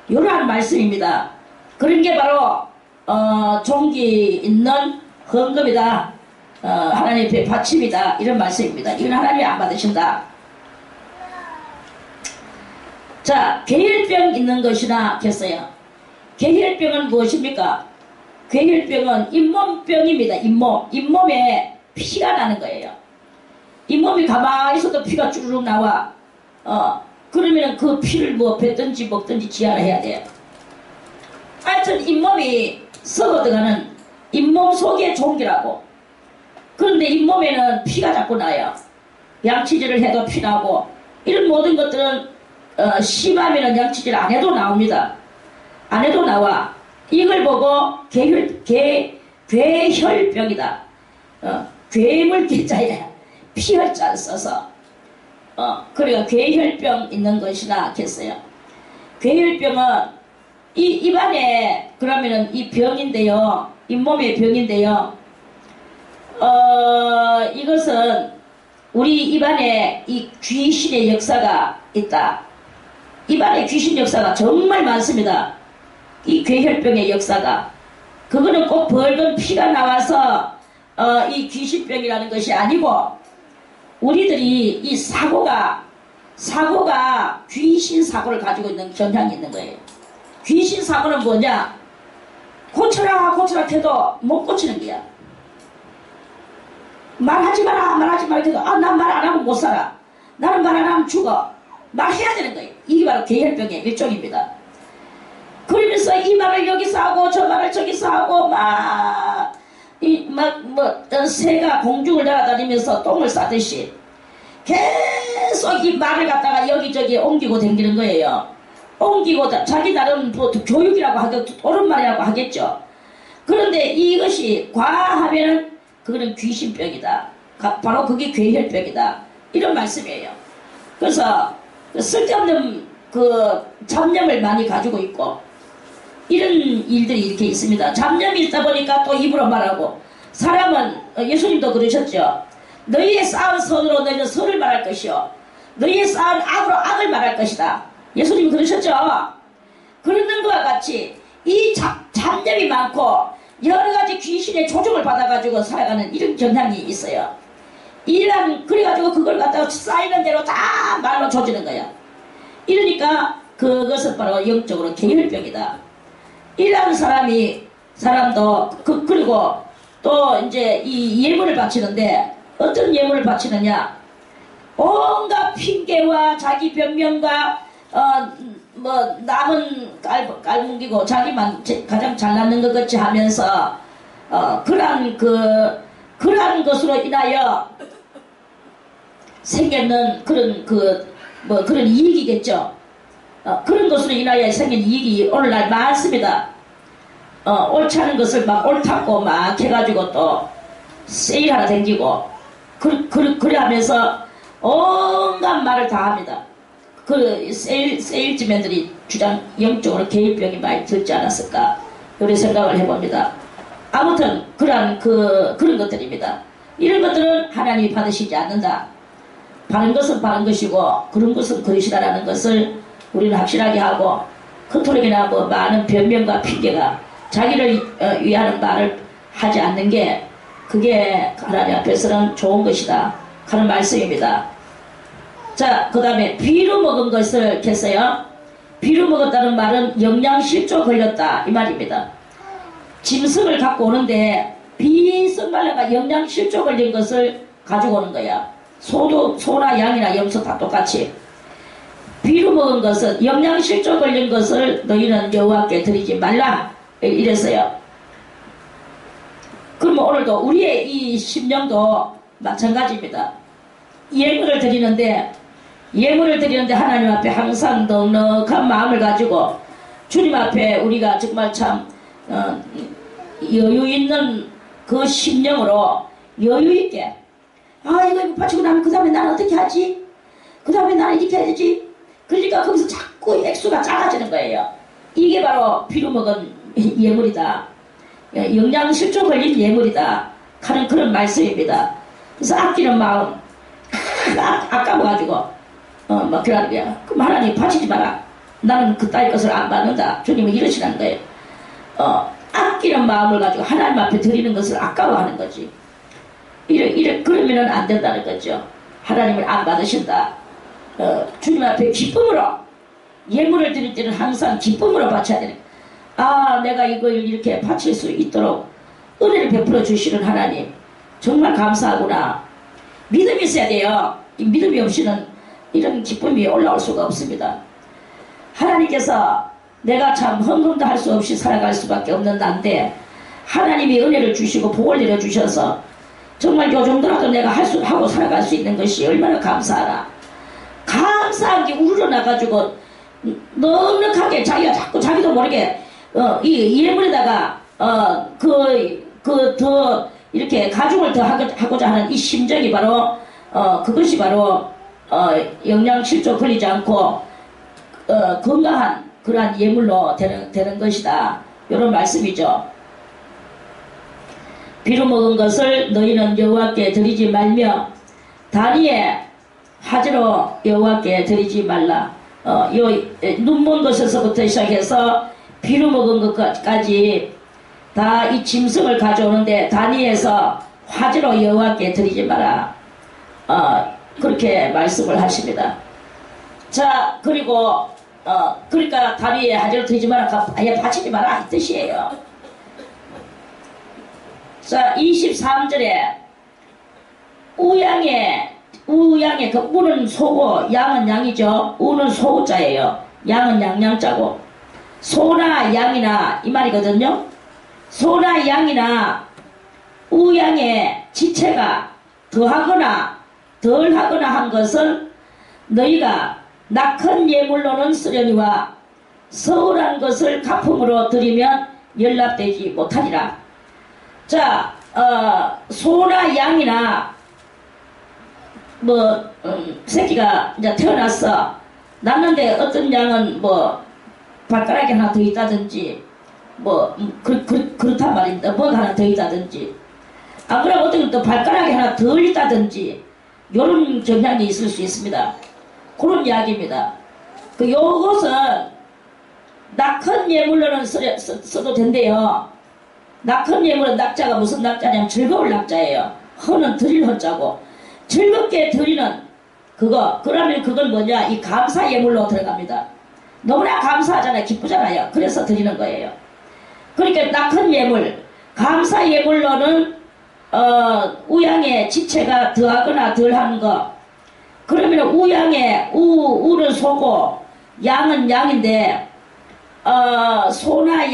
이러한 말씀입니다. 그런 게 바로 종기 있는 헌금이다. 하나님 앞에 바침이다. 이런 말씀입니다. 이건 하나님이 안 받으신다. 자, 괴혈병 있는 것이나 겠어요. 괴혈병은 무엇입니까? 괴혈병은 잇몸병입니다. 잇몸에 피가 나는 거예요. 잇몸이 가만히 있어도 피가 주르륵 나와. 그러면 그 피를 뭐 뱉든지 먹든지 지하를 해야 돼요. 하여튼 잇몸이 썩어들어가는 잇몸 속의 종기라고. 그런데 잇몸에는 피가 자꾸 나요. 양치질을 해도 피나고 이런 모든 것들은 심하면 양치질 안 해도 나옵니다. 안 해도 나와. 이걸 보고 괴혈병이다. 괴물 개자에 피혈자를 써서 그래가 괴혈병 있는 것이라 했어요. 괴혈병은 이 입안에 그러면은 이 병인데요, 잇몸의 병인데요. 이것은 우리 입안에 이 귀신의 역사가 있다. 입안에 귀신 역사가 정말 많습니다. 이 괴혈병의 역사가. 그거는 꼭 벌건 피가 나와서 이 귀신병이라는 것이 아니고 우리들이 이 사고가 귀신 사고를 가지고 있는 경향이 있는 거예요. 귀신 사고는 뭐냐? 고쳐라 해도 못 고치는 거야. 말하지 마라 해도 난 말 안 하면 못 살아. 나는 말 안 하면 죽어. 말해야 되는 거예요. 이게 바로 괴혈병의 일종입니다. 그러면서 이 말을 여기서 하고 저 말을 저기서 하고 새가 공중을 날아다니면서 똥을 싸듯이 계속 이 말을 갖다가 여기저기 옮기고 댕기는 거예요. 옮기고 자기 나름 뭐 교육이라고 하겠죠. 옳은 말이라고 하겠죠. 그런데 이것이 과하면은 그거는 귀신병이다. 바로 그게 괴혈병이다. 이런 말씀이에요. 그래서 쓸데없는 그 잡념을 많이 가지고 있고 이런 일들이 이렇게 있습니다. 잡념이 있다 보니까 또 입으로 말하고 사람은 예수님도 그러셨죠. 너희의 쌓은 선으로 너희는 선을 말할 것이요 너희의 쌓은 악으로 악을 말할 것이다. 예수님이 그러셨죠. 그러는 것과 같이 이 잡념이 많고 여러가지 귀신의 조종을 받아가지고 살아가는 이런 경향이 있어요. 그래가지고 그걸 갖다가 쌓이는 대로 다 말로 조지는 거야. 이러니까 그것은 바로 영적으로 괴혈병이다. 이런 사람도 그리고 또 이제 이 예물을 바치는데 어떤 예물을 바치느냐? 온갖 핑계와 자기 변명과 남은 깔뭉기고 자기만 가장 잘났는 것 같이 하면서 그러한 것으로 인하여 생겼는 그런 이익이겠죠. 그런 것으로 인하여 생긴 이익이 오늘날 많습니다. 옳지 않은 것을 막 옳다고 막 해가지고 또 세일하러 댕기고 그래 하면서 온갖 말을 다 합니다. 그 세일즈맨들이 영적으로 괴혈병이 많이 들지 않았을까 그런 생각을 해봅니다. 아무튼 그런 것들입니다. 이런 것들은 하나님이 받으시지 않는다. 바른 것은 바른 것이고 그런 것은 그릇이다라는 것을 우리는 확실하게 하고 그토록이나 많은 변명과 핑계가 자기를 위하는 말을 하지 않는 게 그게 하나님 앞에서는 좋은 것이다 하는 말씀입니다. 자, 그 다음에 비루 먹은 것을 했어요. 비루 먹었다는 말은 영양실조 걸렸다 이 말입니다. 짐승을 갖고 오는데 비성말려가 영양실조 걸린 것을 가지고 오는 거야. 소나 양이나 염소 다 똑같이. 비루 먹은 것은 영양실조 걸린 것을 너희는 여호와께 드리지 말라 이랬어요. 그러면 오늘도 우리의 이 심령도 마찬가지입니다. 예물을 드리는데 하나님 앞에 항상 넉넉한 마음을 가지고 주님 앞에 우리가 정말 참 여유 있는 그 심령으로 여유 있게 이거 바치고 나면 그 다음에 나는 어떻게 하지? 그 다음에 나는 이렇게 해야 되지? 그러니까 거기서 자꾸 액수가 작아지는 거예요. 이게 바로 비루 먹은 예물이다. 영양실조 걸린 예물이다 하는 그런 말씀입니다. 그래서 아끼는 마음 아까워가지고 막 그러는 거야. 그럼 하나님 바치지 마라. 나는 그따위 것을 안 받는다. 주님은 이러시라는 거예요. 아끼는 마음을 가지고 하나님 앞에 드리는 것을 아까워하는 거지. 그러면은 안 된다는 거죠. 하나님을 안 받으신다. 주님 앞에 기쁨으로 예물을 드릴 때는 항상 기쁨으로 바쳐야 되는 거예요. 내가 이걸 이렇게 바칠 수 있도록 은혜를 베풀어 주시는 하나님 정말 감사하구나. 믿음이 있어야 돼요. 이 믿음이 없이는 이런 기쁨이 올라올 수가 없습니다. 하나님께서 내가 참 헌금도 할 수 없이 살아갈 수밖에 없는 난데 하나님이 은혜를 주시고 복을 내려주셔서 정말 요 정도라도 내가 하고 살아갈 수 있는 것이 얼마나 감사하나. 감사한 게 우러나가지고 넉넉하게 자기가 자꾸 자기도 모르게 이 예물에다가 더 이렇게 가중을 더 하고자 하는 이 심정이 바로 그것이 바로 영양실조 걸리지 않고 건강한 그러한 예물로 되는 것이다. 이런 말씀이죠. 비루 먹은 것을 너희는 여호와께 드리지 말며 다리에 화제로 여호와께 드리지 말라. 눈먼 것에서부터 시작해서 비루 먹은 것까지 다 이 짐승을 가져오는데 다니에서 화제로 여호와께 드리지 마라. 그렇게 말씀을 하십니다. 자, 그리고 그러니까 다리에 화제로 드리지 마라. 아예 바치지 마라 이 뜻이에요. 자, 23절에 우양의 그 우는 소고 양은 양이죠. 우는 소자예요. 양은 양양자고 소나 양이나 이 말이거든요. 소나 양이나 우양의 지체가 더하거나 덜하거나 한 것은 너희가 낙한 예물로는 쓰려니와 서울한 것을 가품으로 드리면 연락되지 못하리라. 자, 소나 양이나 새끼가 이제 태어났어. 낳는데 어떤 양은 발가락이 하나 더 있다든지 그렇단 말입니다. 뭐가 하나 더 있다든지 안 그러면 어떤 또 발가락이 하나 덜 있다든지 요런 경향이 있을 수 있습니다. 그런 이야기입니다. 요것은 낙헌 예물로는 써도 된대요. 낙헌 예물은 낙자가 무슨 낙자냐면 즐거울 낙자예요. 헌은 드릴 헌자고 즐겁게 드리는 그러면 그건 뭐냐? 이 감사 예물로 들어갑니다. 너무나 감사하잖아요. 기쁘잖아요. 그래서 드리는 거예요. 그러니까 낙헌 예물, 감사 예물로는 우양의 지체가 더하거나 덜한 거. 그러면 우는 소고 양은 양인데 소나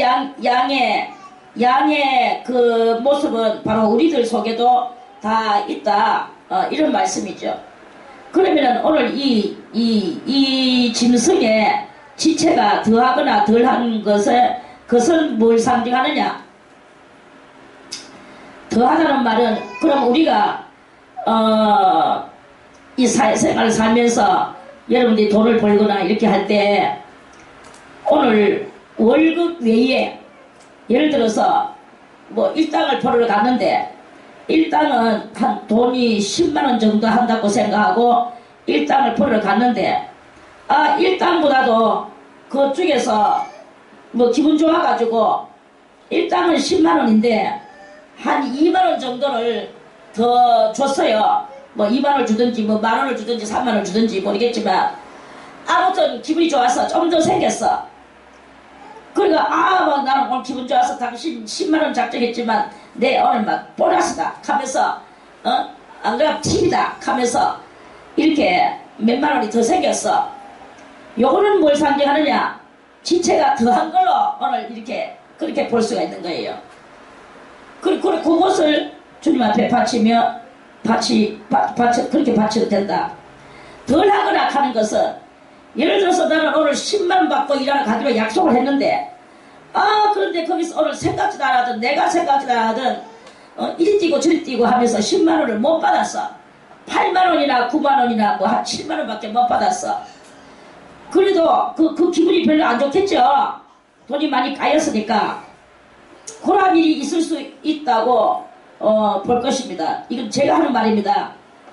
양의 그 모습은 바로 우리들 속에도 다 있다. 이런 말씀이죠. 그러면 오늘 이 짐승의 지체가 더하거나 덜한 그것은 뭘 상징하느냐? 더하다는 말은 그럼 우리가 이 사회생활을 살면서 여러분들이 돈을 벌거나 이렇게 할 때 오늘 월급 외에 예를 들어서 일당을 벌으러 갔는데 일당은 한 돈이 10만원 정도 한다고 생각하고 일당을 벌으러 갔는데 일당보다도 그쪽에서 기분 좋아가지고 일당은 10만원인데 한 2만원 정도를 더 줬어요. 2만원을 주든지 만원을 주든지 3만원을 주든지 모르겠지만 아무튼 기분이 좋아서 좀 더 생겼어. 그러니까 나는 오늘 기분 좋아서 당신 10만원 작정했지만 내 오늘 보너스다 하면서 안 그러면 팁이다 하면서 이렇게 몇만원이 더 생겼어. 요거는 뭘 상징하느냐? 지체가 더한 걸로 오늘 이렇게 그렇게 볼 수가 있는 거예요. 그것을 주님 앞에 바치며 그렇게 바쳐도 된다. 덜 하거나 하는 것은 예를 들어서 나는 오늘 10만원 받고 일하러 가기로 약속을 했는데 그런데 거기서 오늘 생각지도 않았던 내가 생각지도 않았던 이리 뛰고 저리 뛰고 하면서 10만원을 못 받았어. 8만원이나 9만원이나 한 7만원밖에 못 받았어. 그래도 그 기분이 별로 안 좋겠죠. 돈이 많이 까였으니까. 그런 일이 있을 수 있다고 볼 것입니다. 이건 제가 하는 말입니다.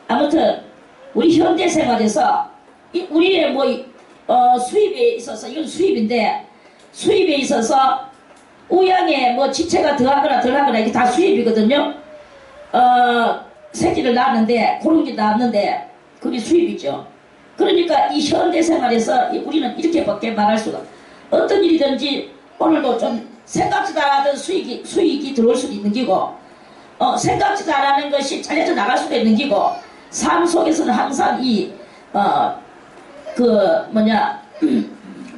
아무튼 우리 현대 생활에서 우리의 수입에 있어서 이건 수입인데 수입에 있어서 우양의 지체가 더하거나 덜하거나 이게 다 수입이거든요. 새끼를 낳았는데 고름이 낳았는데 그게 수입이죠. 그러니까 이 현대 생활에서 우리는 이렇게밖에 말할 수가 어떤 일이든지 오늘도 좀 생각지도 않았던 수익이 들어올 수도 있는 기고 생각지도 않은 것이 잘려져 나갈 수도 있는 기고 삶 속에서는 항상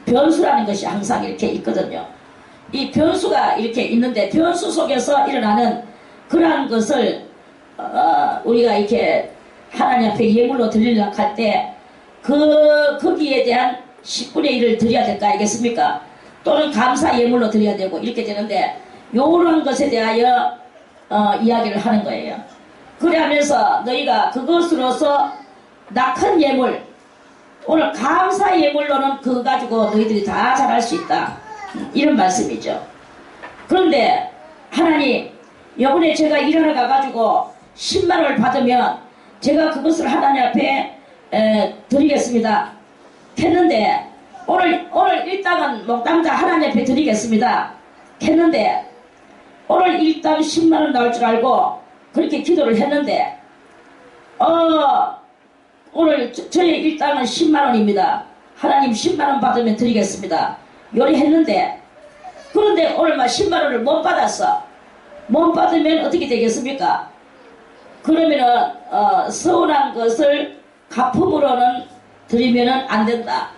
변수라는 것이 항상 이렇게 있거든요. 이 변수가 이렇게 있는데 변수 속에서 일어나는 그러한 것을 우리가 이렇게 하나님 앞에 예물로 드리려고 할 때 거기에 대한 10분의 1을 드려야 될까 알겠습니까? 또는 감사 예물로 드려야 되고 이렇게 되는데 요런 것에 대하여 이야기를 하는 거예요. 그래 하면서 너희가 그것으로서 낙한 예물, 오늘 감사 예물로는 그거 가지고 너희들이 다 잘할 수 있다, 이런 말씀이죠. 그런데 하나님, 요번에 제가 일하러 가가지고 10만원을 받으면 제가 그것을 하나님 앞에 드리겠습니다 했는데, 오늘 일당은 목당자 하나님 앞에 드리겠습니다 했는데, 오늘 일당 10만원 나올 줄 알고 그렇게 기도를 했는데, 오늘 저의 일당은 10만원입니다. 하나님 10만원 받으면 드리겠습니다. 요리했는데, 그런데 오늘 막 10만원을 못 받았어. 못 받으면 어떻게 되겠습니까? 그러면은 서운한 것을 갚음으로는 드리면은 안 된다.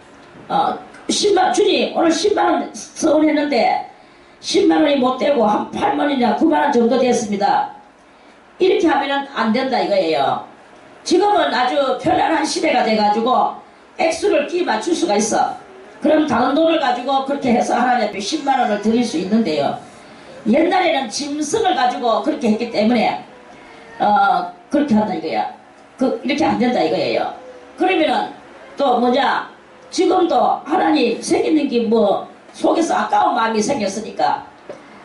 10만, 주님 오늘 10만원 서운했는데 10만원이 못 되고 한 8만원이나 9만원 정도 됐습니다. 이렇게 하면은 안 된다 이거예요. 지금은 아주 편안한 시대가 돼가지고 액수를 끼 맞출 수가 있어. 그럼 다른 돈을 가지고 그렇게 해서 하나님 앞에 10만원을 드릴 수 있는데요. 옛날에는 짐승을 가지고 그렇게 했기 때문에 그렇게 한다 이거야. 이렇게 안 된다 이거예요. 그러면은 또 뭐냐, 지금도 하나님 생기는 게 뭐 속에서 아까운 마음이 생겼으니까,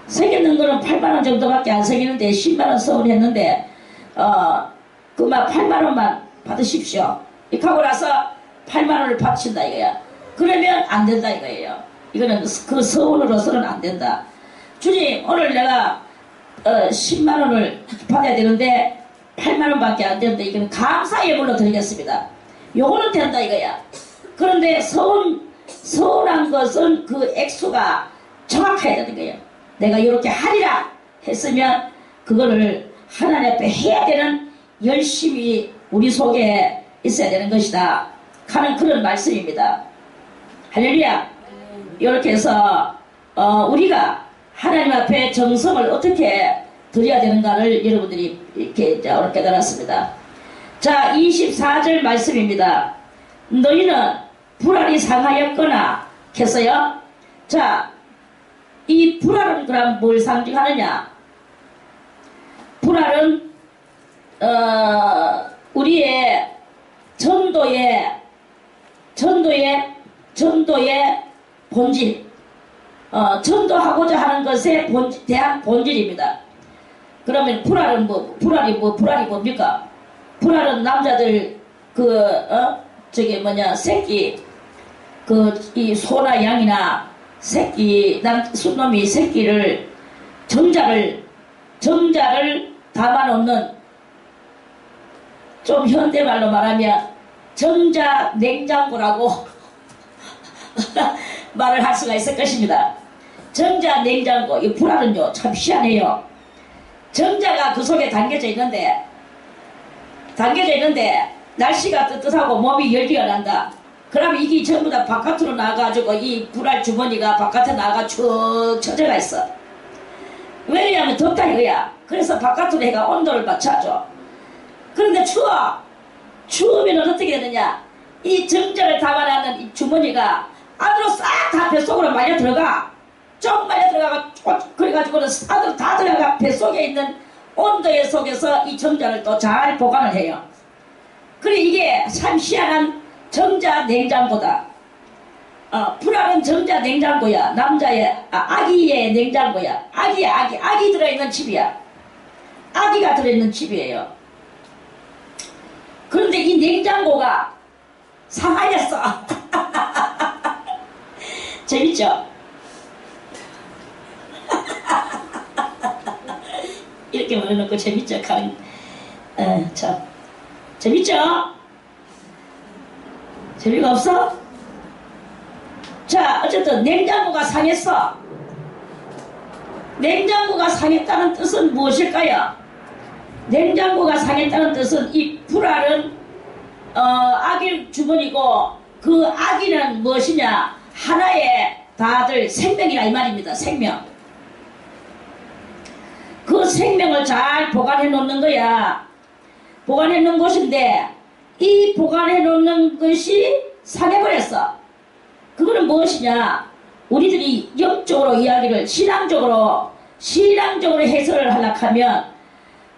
생기는 거는 8만원 정도밖에 안 생기는데 10만원 서운했는데 그만 8만원만 받으십시오 이렇게 하고 나서 8만원을 받친다 이거야. 그러면 안 된다 이거예요. 이거는 그 서운으로서는 안 된다. 주님 오늘 내가 10만원을 받아야 되는데 8만원밖에 안 되는데 이거는 감사 예물로 드리겠습니다. 요거는 된다 이거야. 그런데 서운한 것은 그 액수가 정확해야 되는 거예요. 내가 이렇게 하리라 했으면 그거를 하나님 앞에 해야 되는 열심히 우리 속에 있어야 되는 것이다 하는 그런 말씀입니다. 할렐루야. 이렇게 해서 우리가 하나님 앞에 정성을 어떻게 드려야 되는가를 여러분들이 이렇게 오늘 깨달았습니다. 자, 24절 말씀입니다. 너희는 불알이 상하였거나 했어요. 자, 이 불알은 그럼 뭘 상징하느냐? 불알은 우리의 전도의 본질, 전도하고자 하는 것에 대한 본질입니다. 그러면 불알은 불알이 뭡니까? 불알은 남자들 새끼, 이 소나 양이나 순놈이 새끼를, 정자를 담아놓는, 좀 현대말로 말하면 정자 냉장고라고 말을 할 수가 있을 것입니다. 정자 냉장고, 이 불알은요 참 희한해요. 정자가 그 속에 담겨져 있는데 날씨가 뜨뜻하고 몸이 열기가 난다. 그러면 이게 전부 다 바깥으로 나가가지고 이 불알 주머니가 바깥에 나가 쭉 쳐져가 있어. 왜냐하면 덥다 이거야. 그래서 바깥으로 해가 온도를 맞춰줘. 그런데 추우면 어떻게 되느냐, 이 정자를 담아놨는 이 주머니가 안으로 싹 다 뱃속으로 말려 들어가. 쭉 말려 들어가고, 그래가지고는 안으로 다 들어가 뱃속에 있는 온도의 속에서 이 정자를 또 잘 보관을 해요. 그래, 이게 참 희한한 정자 냉장고다. 불알은 정자 냉장고야. 아기의 냉장고야. 아기 들어있는 집이야. 아기가 들어있는 집이에요. 그런데 이 냉장고가 상하였어. 재밌죠? 이렇게 말해놓고 재밌죠? 참 재밌죠? 재미가 없어? 자, 어쨌든 냉장고가 상했어. 냉장고가 상했다는 뜻은 무엇일까요? 냉장고가 상했다는 뜻은 이 불알은 아기 주머니고, 그 아기는 무엇이냐, 하나의 다들 생명이라 이 말입니다. 생명. 그 생명을 잘 보관해 놓는 거야. 보관해 놓은 곳인데 이 보관해 놓는 것이 상해버렸어. 그거는 무엇이냐? 우리들이 영적으로 이야기를 신앙적으로 해설을 하려고 하면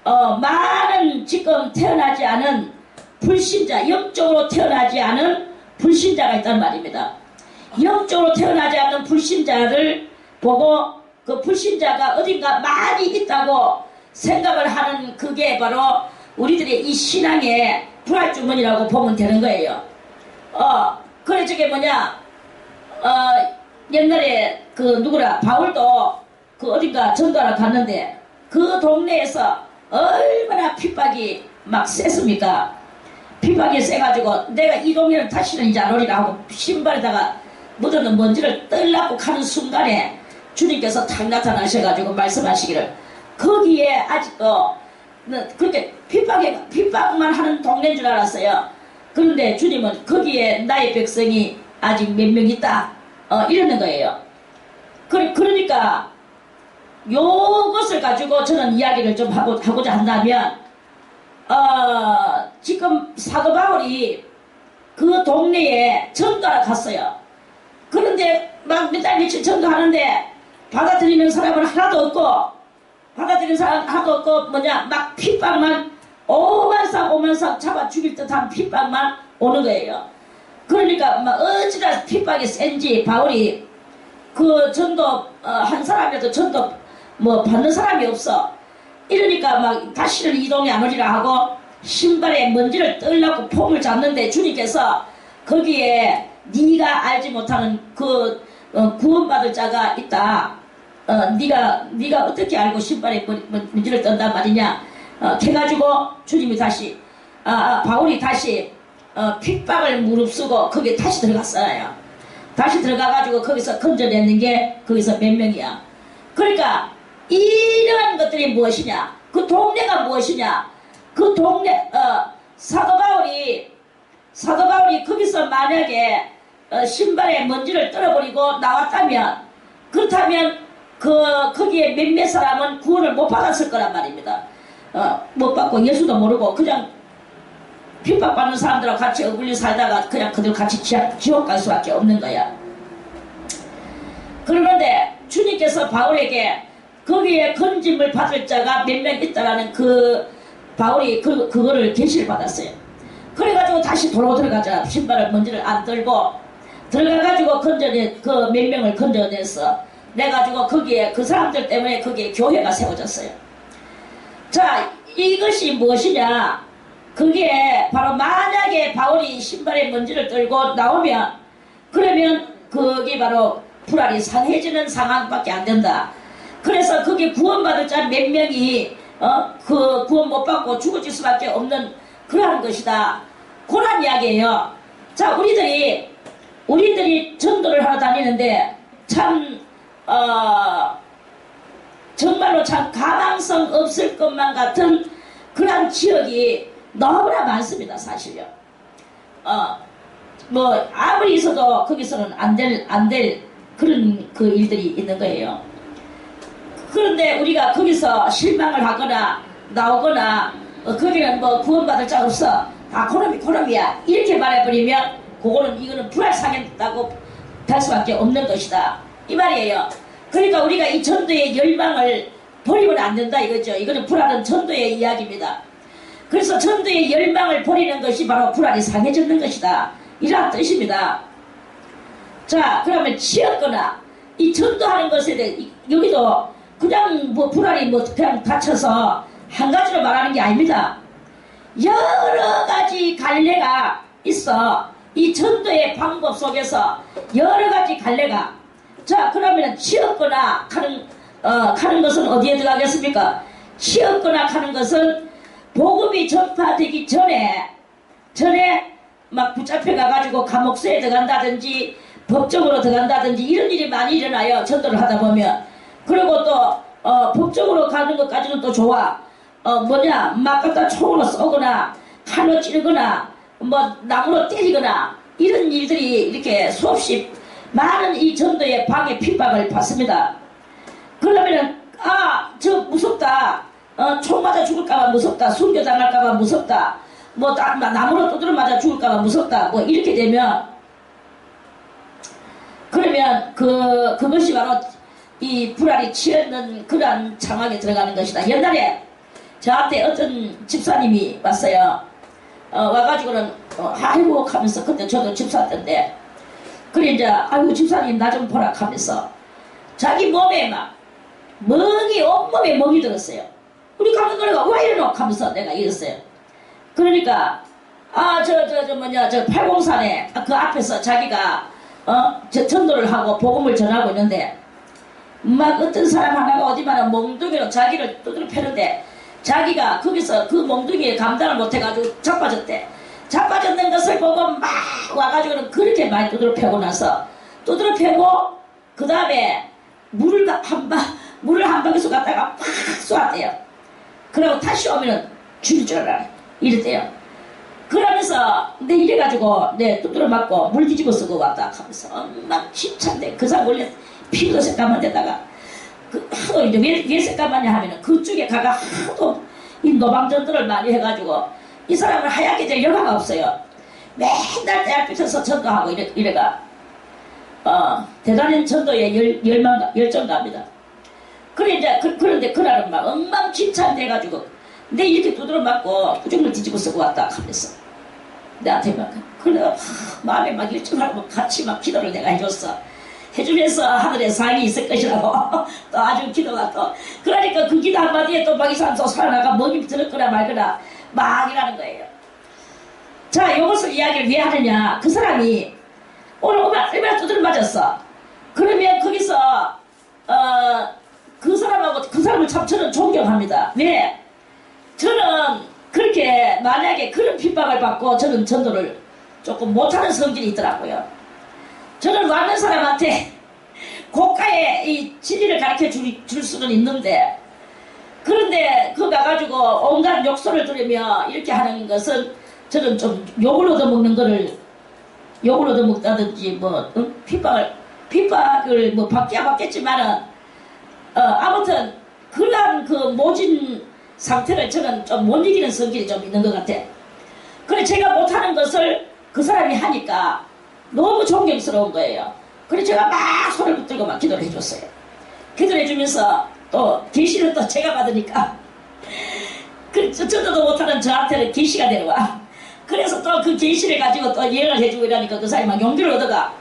많은 지금 태어나지 않은 불신자, 영적으로 태어나지 않은 불신자가 있단 말입니다. 영적으로 태어나지 않는 불신자를 보고 그 불신자가 어딘가 많이 있다고 생각을 하는 그게 바로 우리들의 이 신앙의 불알주머니라고 보면 되는 거예요. 그래 저게 뭐냐? 옛날에 그 누구라 바울도 그 어딘가 전도하러 갔는데 그 동네에서 얼마나 핍박이 막 셌습니까? 핍박이 세가지고 내가 이 동네를 다시는 이제 안 오리라 하고 신발에다가 묻어놓은 먼지를 떨라고 가는 순간에 주님께서 탁 나타나셔가지고 말씀하시기를 거기에 아직도 그렇게 핍박만 하는 동네인 줄 알았어요. 그런데 주님은 거기에 나의 백성이 아직 몇 명 있다 이러는 거예요. 그러니까 요것을 가지고 저는 이야기를 좀 하고자 한다면 지금 사도 바울이 그 동네에 전도하러 갔어요. 그런데 막 몇 달 며칠 전도하는데 받아들이는 사람은 하나도 없고 막 핍박만 오만상 잡아 죽일 듯한 핍박만 오는 거예요. 그러니까 막 어찌나 핍박이 센지 바울이 그 전도 한 사람이라도 전도 뭐 받는 사람이 없어. 이러니까 막 다시는 이동이 안 오리라 하고 신발에 먼지를 떨려고 폼을 잡는데 주님께서 거기에 네가 알지 못하는 그 구원받을 자가 있다. 네가 어떻게 알고 신발에 먼지를 떤단 말이냐? 해가지고 주님이 다시 바울이 다시 핍박을 무릅쓰고 거기에 다시 들어갔어요. 다시 들어가가지고 거기서 건져내는 게 거기서 몇 명이야. 그러니까 이러한 것들이 무엇이냐? 그 동네가 무엇이냐? 그 동네 사도 바울이 거기서 만약에 신발에 먼지를 떨어버리고 나왔다면 그렇다면 거기에 몇몇 사람은 구원을 못 받았을 거란 말입니다. 못 받고 예수도 모르고 그냥 핍박받는 사람들하고 같이 어울려 살다가 그냥 그들 같이 지옥 갈 수밖에 없는 거야. 그러는데 주님께서 바울에게 거기에 건짐을 받을 자가 몇 명 있다라는 그 바울이 그거를 계시를 받았어요. 그래가지고 다시 도로 들어가자. 신발을 먼지를 안 떨고 들어가가지고 건져내 그 몇 명을 건져냈어. 내가지고 거기에 그 사람들 때문에 거기에 교회가 세워졌어요. 자, 이것이 무엇이냐? 그게 바로 만약에 바울이 신발에 먼지를 떨고 나오면 그러면 그게 바로 불알이 상해지는 상황밖에 안 된다. 그래서 거기 구원받을 자 몇 명이 그 구원 못 받고 죽어질 수밖에 없는 그러한 것이다. 그런 이야기예요. 자, 우리들이 전도를 하러 다니는데 참 정말로 참 가망성 없을 것만 같은 그런 지역이 너무나 많습니다. 사실요. 뭐 아무리 있어도 거기서는 안 될 그런 그 일들이 있는 거예요. 그런데 우리가 거기서 실망을 하거나 나오거나 거기는 뭐 구원받을 자 없어. 다 그놈이야. 이렇게 말해버리면 이거는 불알상했다고 할 수밖에 없는 것이다. 이 말이에요. 그러니까 우리가 이 전도의 열망을 버리면 안 된다 이거죠. 이거는 불알은 전도의 이야기입니다. 그래서 전도의 열망을 버리는 것이 바로 불알이 상해졌는 것이다. 이러한 뜻입니다. 자, 그러면 치였거나 이 전도하는 것에 대해 여기도 그냥 뭐 불알이 뭐 그냥 닫혀서 한 가지로 말하는 게 아닙니다. 여러 가지 갈래가 있어. 이 전도의 방법 속에서 여러 가지 갈래가. 자, 그러면 치었거나 가는 것은 어디에 들어가겠습니까? 치었거나 가는 것은 복음이 전파되기 전에 막 붙잡혀 가가지고 감옥소에 들어간다든지 법정으로 들어간다든지 이런 일이 많이 일어나요. 전도를 하다 보면. 그리고 또 법정으로 가는 것까지는 또 좋아. 막 갖다 총으로 쏘거나 칼로 찌르거나 뭐 나무로 때리거나 이런 일들이 이렇게 수없이 많은 이 전도의 방해 핍박을 받습니다. 그러면은 저 무섭다. 총 맞아 죽을까봐 무섭다. 순교당할까봐 무섭다. 뭐 나무로 두드려 맞아 죽을까봐 무섭다. 뭐 이렇게 되면 그러면 그것이 바로 이 불알이 치였는 그러한 상황에 들어가는 것이다. 옛날에 저한테 어떤 집사님이 왔어요. 와가지고는 아이고 하면서 그때 저도 집사 때인데 그래 이제 아이고 집사님 나 좀 보라 하면서 자기 몸에 막 멍이 온몸에 멍이 들었어요. 우리 가는 거래가 왜 이러노 하면서 내가 이랬어요. 그러니까 저 803에 그 앞에서 자기가 저 전도를 하고 복음을 전하고 있는데 막 어떤 사람 하나가 어디마나 몽둥이로 자기를 두드려 패는데 자기가 거기서 그 몽둥이에 감당을 못해가지고 자빠졌대. 자빠졌는 것을 보고 막 와가지고는 그렇게 많이 두드려 패고 나서 두드려 패고 그 다음에 물을 한 방에서 갖다가 팍 쏘았대요. 그리고 다시 오면은 죽일 줄 알아. 이랬대요. 그러면서 내 이래가지고 내 두드려 맞고 물 뒤집어 쓰고 왔다 하면서 막 힘찬데 그 사람 원래 피부도 새까만 데다가 하도 이제 왜 새까만냐 하면은 그쪽에 가가 하도 이 노방전들을 많이 해가지고 이 사람은 하얗게 될 여가가 없어요. 맨날 대학교에서 전도하고 이래가 대단한 전도에 열정갑니다. 그래 이제 그런데 그날은 막 엉망진창 돼가지고 내 이렇게 두드려 맞고 부정을 뒤집어 쓰고 왔다 하면서 나한테 막 그래 마음에 막 일정하고 같이 막 기도를 내가 해줬어. 해주면서 하늘에 상이 있을 것이라고 또 아주 기도가 또 그러니까 그 기도 한마디에 또 막 이 사람 또 살아나가 먹이 들었거나 말거나 막 이라는 거예요. 자, 이것을 이야기를 왜 하느냐. 그 사람이 오늘 얼마나 두드려 맞았어. 그러면 거기서 그 사람하고 그 사람을 참 저는 존경합니다. 왜? 저는 그렇게 만약에 그런 핍박을 받고 저는 전도를 조금 못하는 성질이 있더라고요. 저는 왔는 사람한테 고가의 이 진리를 가르쳐 줄 수는 있는데 그런데 그 가가지고 온갖 욕설을 들으며 이렇게 하는 것은 저는 좀 욕을 얻어먹는 거를 욕을 얻어먹다든지 뭐 핍박을 뭐 받기야 받겠지만은 아무튼 그러한 그 모진 상태를 저는 좀 못 이기는 성질이 좀 있는 것 같아. 그래 제가 못하는 것을 그 사람이 하니까 너무 존경스러운 거예요. 그래 제가 막 손을 붙들고 막 기도를 해줬어요. 기도를 해주면서 또 계시를 또 제가 받으니까 저도 못하는 저한테는 계시가 내려와. 그래서 또 그 계시를 가지고 또 예언을 해주고 이러니까 그 사람이 막 용기를 얻어가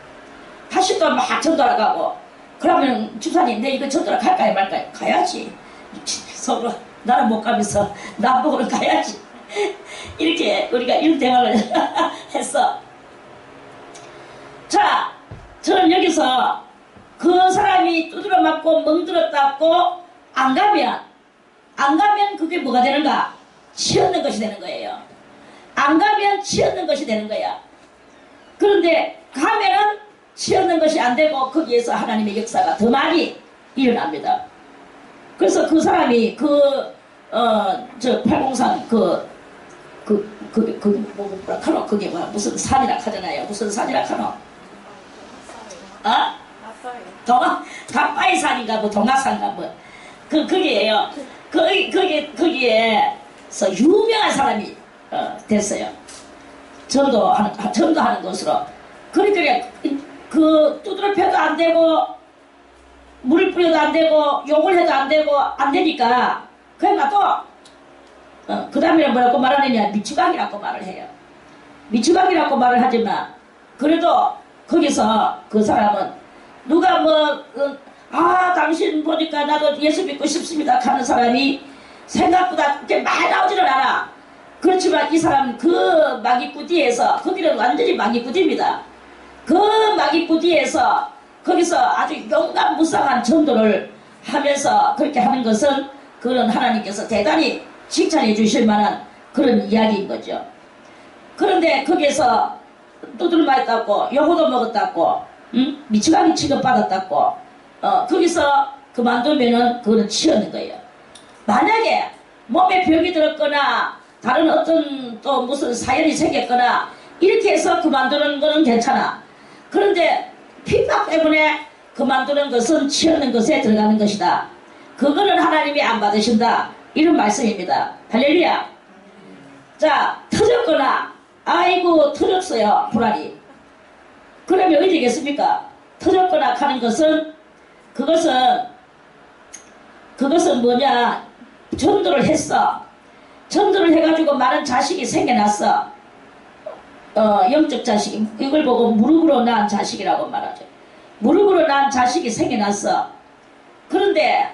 다시 또 막 전도하러 가고 그러면 집사님 내 이거 전도하러 갈까요 말까요? 가야지. 서로 나는 못 가면서 남보고는 가야지. 이렇게 우리가 이런 대화를 했어. 자, 저는 여기서 그 사람이 두드려 맞고 멍들었다고 안 가면 그게 뭐가 되는가? 치었는 것이 되는 거예요. 안 가면 치었는 것이 되는 거야. 그런데 가면은 치었는 것이 안 되고 거기에서 하나님의 역사가 더 많이 일어납니다. 그래서 그 사람이 저 803 뭐라 카노 그게 뭐야 무슨 산이라 하잖아요. 무슨 산이라 카노? 가빠이 산인가 뭐 동화산인가 뭐 거기에요. 거기에서 유명한 사람이 됐어요. 전도하는 것으로. 그러니까 그 두드려 패도 안 되고 물을 뿌려도 안 되고 욕을 해도 안 되고 안 되니까 그러니까 또 그 다음에 뭐라고 말하느냐 미추각이라고 말을 해요. 미추각이라고 말을 하지만 그래도 거기서 그 사람은 누가 당신 보니까 나도 예수 믿고 싶습니다 하는 사람이 생각보다 그렇게 많이 나오지는 않아. 그렇지만 이 사람 그 마기꾸디에서 거기는 완전히 마기꾸디입니다. 그 마기꾸디에서 거기서 아주 용감무쌍한 전도를 하면서 그렇게 하는 것은 그런 하나님께서 대단히 칭찬해 주실 만한 그런 이야기인 거죠. 그런데 거기에서 두드려 맞았다고 요거도 먹었다고 미치광이 취급받았다고 거기서 그만두면은 그거는 치였는 거예요. 만약에 몸에 병이 들었거나 다른 어떤 또 무슨 사연이 생겼거나 이렇게 해서 그만두는 거는 괜찮아. 그런데 핍박 때문에 그만두는 것은 치였는 것에 들어가는 것이다. 그거는 하나님이 안 받으신다. 이런 말씀입니다. 할렐루야. 자, 터졌거나 아이고 터졌어요. 불알이. 그러면 어디 되겠습니까? 터졌거나 하는 것은 그것은 뭐냐, 전도를 했어. 전도를 해가지고 많은 자식이 생겨났어. 영적 자식. 이걸 보고 무릎으로 낳은 자식이라고 말하죠. 무릎으로 낳은 자식이 생겨났어. 그런데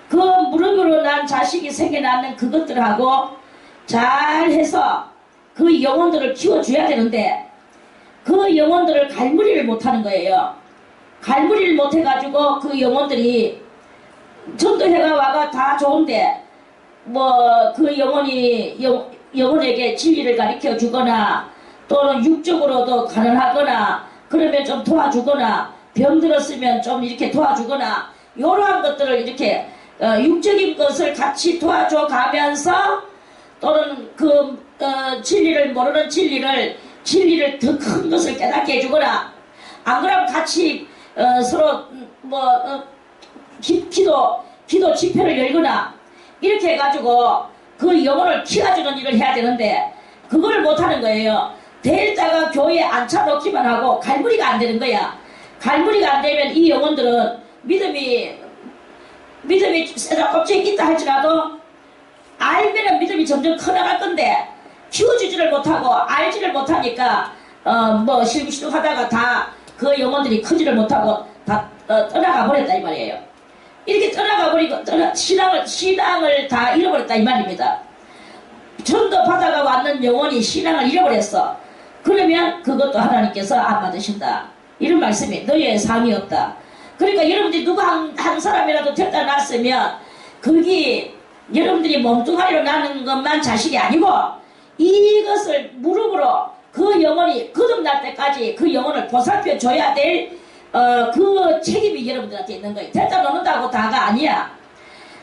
그 무릎으로 낳은 자식이 생겨나는 그것들하고 잘해서 그 영혼들을 키워줘야 되는데 그 영혼들을 갈무리를 못하는 거예요. 갈무리를 못해가지고 그 영혼들이 전도회가 와가 다 좋은데 뭐 그 영혼에게 진리를 가르쳐 주거나 또는 육적으로도 가능하거나 그러면 좀 도와주거나 병들었으면 좀 이렇게 도와주거나 이러한 것들을 이렇게 육적인 것을 같이 도와줘 가면서 또는 진리를 모르는 진리를 더 큰 것을 깨닫게 해주거나 안 그러면 같이 서로 기도 집회를 열거나 이렇게 해가지고 그 영혼을 키워주는 일을 해야 되는데 그걸 못하는 거예요. 데려다가 교회에 앉혀놓기만 하고 갈무리가 안 되는 거야. 갈무리가 안 되면 이 영혼들은 믿음이 세다 껍질이 있다 할지라도 알면은 믿음이 점점 커나갈 건데 키워주지를 못하고 알지를 못하니까 실기시도 하다가 다 그 영혼들이 크지를 못하고 다 떠나가 버렸다 이 말이에요. 이렇게 떠나가 버리고 신앙을 다 잃어버렸다 이 말입니다. 전도 받아가 왔는 영혼이 신앙을 잃어버렸어. 그러면 그것도 하나님께서 안 받으신다. 이런 말씀이 너희의 삶이 없다. 그러니까 여러분들이 누구 한 사람이라도 데려다 놨으면 그게 여러분들이 몸뚱아리로 나는 것만 자식이 아니고 이것을 무릎으로 그 영혼이 거듭날 때까지 그 영혼을 보살펴 줘야 될 그 책임이 여러분들한테 있는 거예요. 데려다 놓는다고 다가 아니야.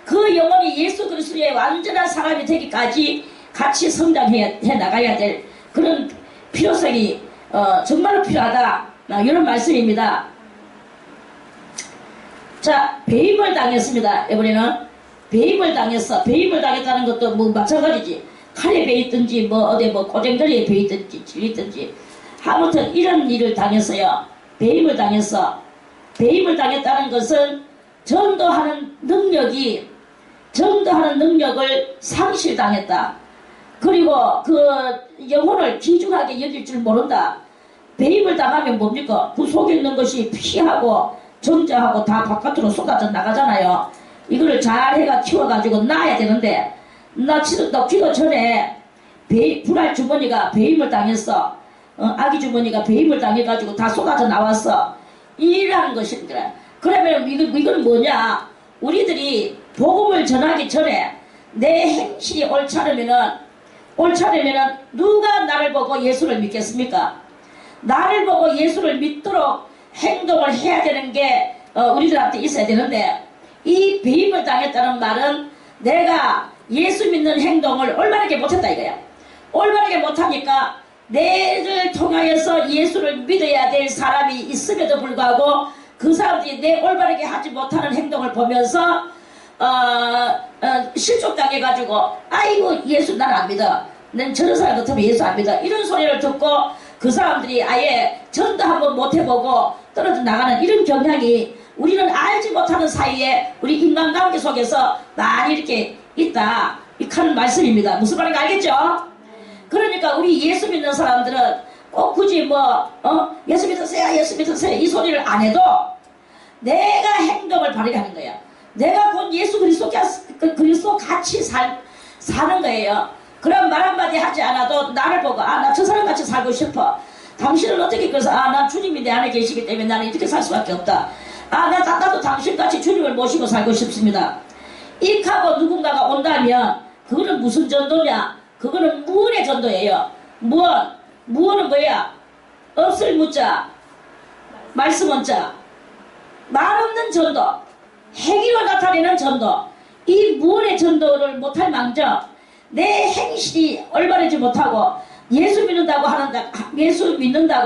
그 영혼이 예수 그리스도의 완전한 사람이 되기까지 같이 성장해 나가야 될 그런 필요성이 정말로 필요하다. 이런 말씀입니다. 자, 배임을 당했습니다. 이번에는 배임을 당했어. 배임을 당했다는 것도 뭐 마찬가지지. 칼에 베있든지 어디 꼬쟁거리에 베있든지 질리든지 아무튼 이런 일을 당했어요. 배임을 당했어. 배임을 당했다는 것은 전도하는 능력을 상실당했다. 그리고 그 영혼을 귀중하게 여길 줄 모른다. 배임을 당하면 뭡니까? 그 속에 있는 것이 피하고 정자하고 다 바깥으로 쏟아져 나가잖아요. 이거를 잘 해가 키워가지고 놔야 되는데 낳기도 전에 불알 주머니가 배임을 당했어. 아기 주머니가 배임을 당해가지고 다 쏟아져 나왔어. 이라는 것입니다. 그러면 이건 뭐냐? 우리들이 복음을 전하기 전에 내 행실이 옳지 않으면은 누가 나를 보고 예수를 믿겠습니까? 나를 보고 예수를 믿도록 행동을 해야 되는 게 우리들한테 있어야 되는데 이 배임을 당했다는 말은 내가 예수 믿는 행동을 올바르게 못했다 이거야. 올바르게 못하니까 내를 통하여서 예수를 믿어야 될 사람이 있음에도 불구하고 그 사람들이 내 올바르게 하지 못하는 행동을 보면서 실족당해가지고 아이고 예수 난 안 믿어. 난 저런 사람 같으면 예수 안 믿어. 이런 소리를 듣고 그 사람들이 아예 전도 한번 못해보고 떨어져 나가는 이런 경향이 우리는 알지 못하는 사이에 우리 인간관계 속에서 많이 이렇게 있다. 이 하는 말씀입니다. 무슨 말인지 알겠죠? 그러니까 우리 예수 믿는 사람들은 꼭 굳이 예수 믿으세요 이 소리를 안 해도 내가 행동을 바르게 하는 거야. 내가 곧 예수 그리스도 같이 사는 거예요. 그런 말 한마디 하지 않아도 나를 보고 나 저 사람 같이 살고 싶어. 당신은 어떻게 그래서 난 주님이 내 안에 계시기 때문에 나는 이렇게 살 수밖에 없다. 나도 당신같이 주님을 모시고 살고 싶습니다. 익하고 누군가가 온다면 그거는 무슨 전도냐? 그거는 무언의 전도예요. 무언은 뭐야? 없을 무자, 말씀 원자, 말 없는 전도, 행위로 나타내는 전도. 이 무언의 전도를 못할 망정 내 행실이 올바르지 못하고 예수 믿는다고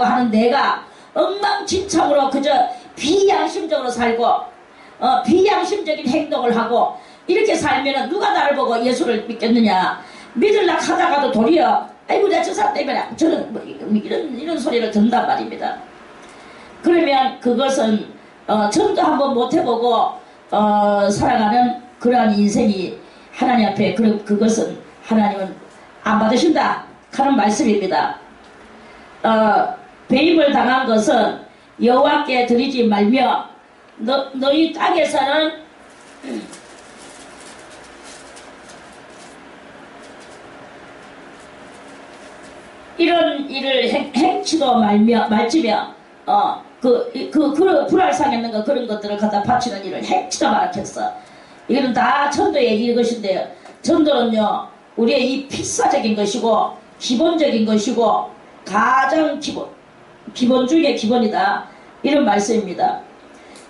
하는 내가 엉망진창으로 그저 비양심적으로 살고 비양심적인 행동을 하고 이렇게 살면은 누가 나를 보고 예수를 믿겠느냐. 믿으려 하다가도 도리어 아이고 내가 저 사람 때문에 저는 뭐 이런 소리를 듣는단 말입니다. 그러면 그것은 전도 한번 못 해보고 살아가는 그러한 인생이 하나님 앞에 그것은 하나님은 안 받으신다 하는 말씀입니다. 배임을 당한 것은 여호와께 드리지 말며 너희 땅에서는 이런 일을 행치도 말지며 불알상했는 거 그런 것들을 갖다 바치는 일을 행치도 말았겠어. 이거는 다 전도의 이것인데요. 전도는요 우리의 이 필사적인 것이고 기본적인 것이고 가장 기본 중의 기본이다 이런 말씀입니다.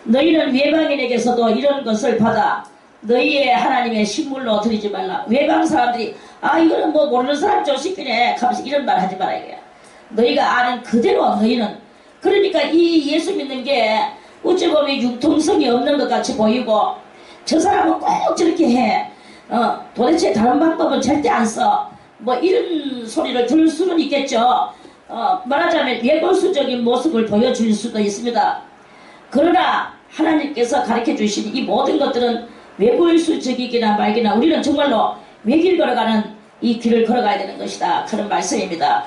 너희는 외방인에게서도 이런 것을 받아 너희의 하나님의 식물로 드리지 말라. 외방 사람들이 이거는 뭐 모르는 사람 조식이네 하면서 이런 말 하지 마라 이거야. 너희가 아는 그대로 너희는 그러니까 이 예수 믿는 게 어찌 보면 융통성이 없는 것 같이 보이고 저 사람은 꼭 저렇게 해. 도대체 다른 방법은 절대 안 써. 뭐 이런 소리를 들을 수는 있겠죠. 말하자면 예골수적인 모습을 보여줄 수도 있습니다. 그러나 하나님께서 가르쳐 주신 이 모든 것들은 외골수적이기나 말기나 우리는 정말로 외길 걸어가는 이 길을 걸어가야 되는 것이다. 그런 말씀입니다.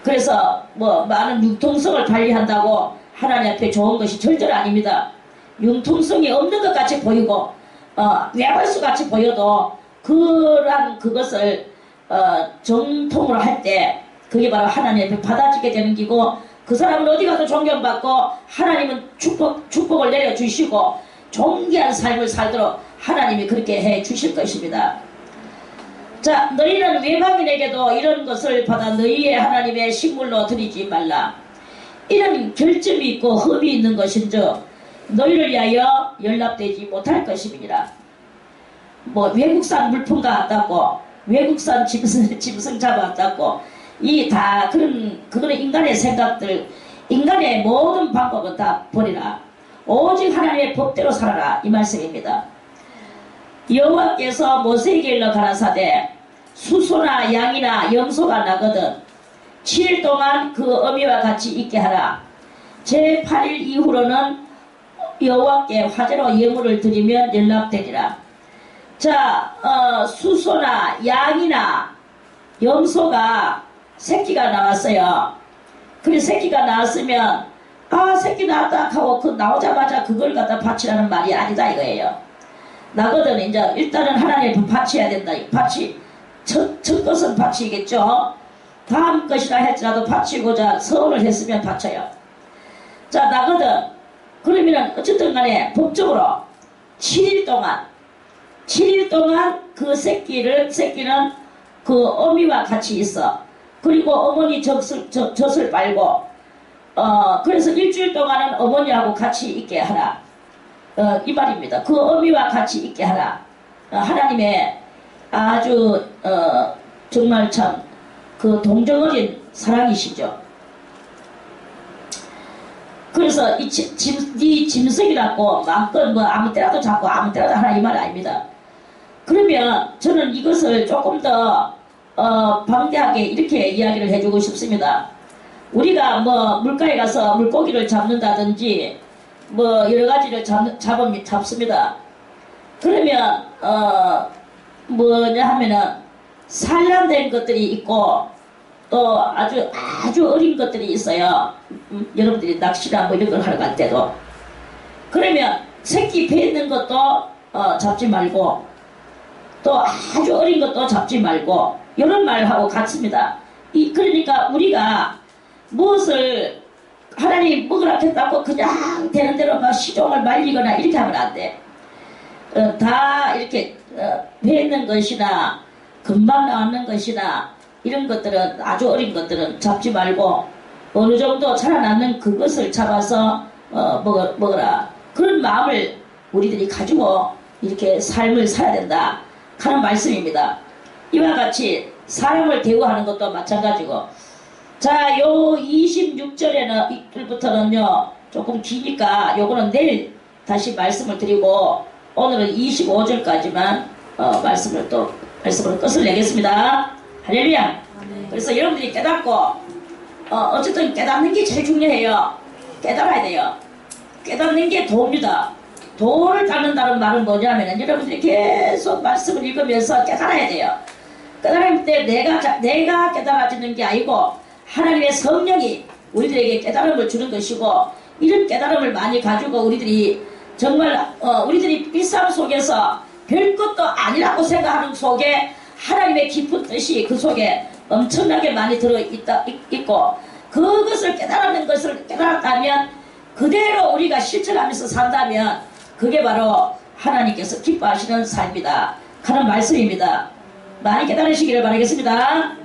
그래서 뭐 많은 융통성을 발휘한다고 하나님 앞에 좋은 것이 절대로 아닙니다. 융통성이 없는 것 같이 보이고 외발수 같이 보여도 그것을 정통으로 할 때 그게 바로 하나님 앞에 받아지게 되는 기고 그 사람은 어디 가도 존경받고 하나님은 축복을 내려주시고 존귀한 삶을 살도록 하나님이 그렇게 해 주실 것입니다. 자, 너희는 외방인에게도 이런 것을 받아 너희의 하나님의 식물로 드리지 말라. 이런 결점이 있고 흠이 있는 것인즉 너희를 위하여 연락되지 못할 것임이니라. 뭐 외국산 물품 같다고 외국산 짐승 잡아왔다고 이 다 그거는 인간의 생각들 인간의 모든 방법은 다 버리라. 오직 하나님의 법대로 살아라 이 말씀입니다. 여호와께서 모세에게 일러 가라사대 수소나 양이나 염소가 나거든 7일 동안 그 어미와 같이 있게 하라. 제8일 이후로는 여호와께 화제로 예물을 드리면 연락되리라. 자, 수소나 양이나 염소가 새끼가 나왔어요. 그래 새끼가 나왔으면 새끼 나왔다 하고 그 나오자마자 그걸 갖다 바치라는 말이 아니다 이거예요. 나거든 이제 일단은 하나님 바치해야 된다. 첫 것은 바치겠죠. 다음 것이라 할지라도 바치고자 서원을 했으면 바쳐요. 자 나거든 그러면은 어쨌든 간에 법적으로 7일 동안 그 새끼는 그 어미와 같이 있어. 그리고 어머니 젖을 빨고 그래서 일주일 동안은 어머니하고 같이 있게 하라. 이 말입니다. 그 어미와 같이 있게 하라. 하나님의 아주 정말 참 그 동정어린 사랑이시죠. 그래서 이 짐승이라고 마음껏 뭐 아무 때라도 잡고 아무 때라도 하라 이 말 아닙니다. 그러면 저는 이것을 조금 더 방대하게 이렇게 이야기를 해주고 싶습니다. 우리가 뭐 물가에 가서 물고기를 잡는다든지 뭐 여러 가지를 잡습니다. 그러면 뭐냐 하면은 산란된 것들이 있고 또 아주 어린 것들이 있어요. 여러분들이 낚시나 뭐 이런 걸 하러 갈 때도 그러면 새끼 배 있는 것도 잡지 말고 또 아주 어린 것도 잡지 말고 이런 말하고 같습니다. 그러니까 우리가 무엇을 하나님이 먹으라 했다고 그냥 되는 대로 막 시종을 말리거나 이렇게 하면 안 돼. 다 이렇게 배 있는 것이나 금방 나왔는 것이나 이런 것들은 아주 어린 것들은 잡지 말고 어느 정도 자라나는 그것을 잡아서 먹어라. 그런 마음을 우리들이 가지고 이렇게 삶을 살아야 된다 하는 말씀입니다. 이와 같이 사람을 대우하는 것도 마찬가지고 자, 요 26절에는 이틀부터는요 조금 기니까 요거는 내일 다시 말씀을 드리고 오늘은 25절까지만 말씀으로 끝을 내겠습니다. 할렐루야. 그래서 여러분들이 깨닫고 어쨌든 깨닫는 게 제일 중요해요. 깨달아야 돼요. 깨닫는 게 도입니다. 도를 닦는다는 말은 뭐냐면 여러분들이 계속 말씀을 읽으면서 깨달아야 돼요. 깨달을 때 내가 깨달아지는 게 아니고 하나님의 성령이 우리들에게 깨달음을 주는 것이고, 이런 깨달음을 많이 가지고 우리들이 정말 우리들이 일상 속에서 별것도 아니라고 생각하는 속에 하나님의 깊은 뜻이 그 속에 엄청나게 많이 있고, 그것을 깨달는 것을 깨달았다면 그대로 우리가 실천하면서 산다면 그게 바로 하나님께서 기뻐하시는 삶이다 하는 말씀입니다. 많이 깨달으시기를 바라겠습니다.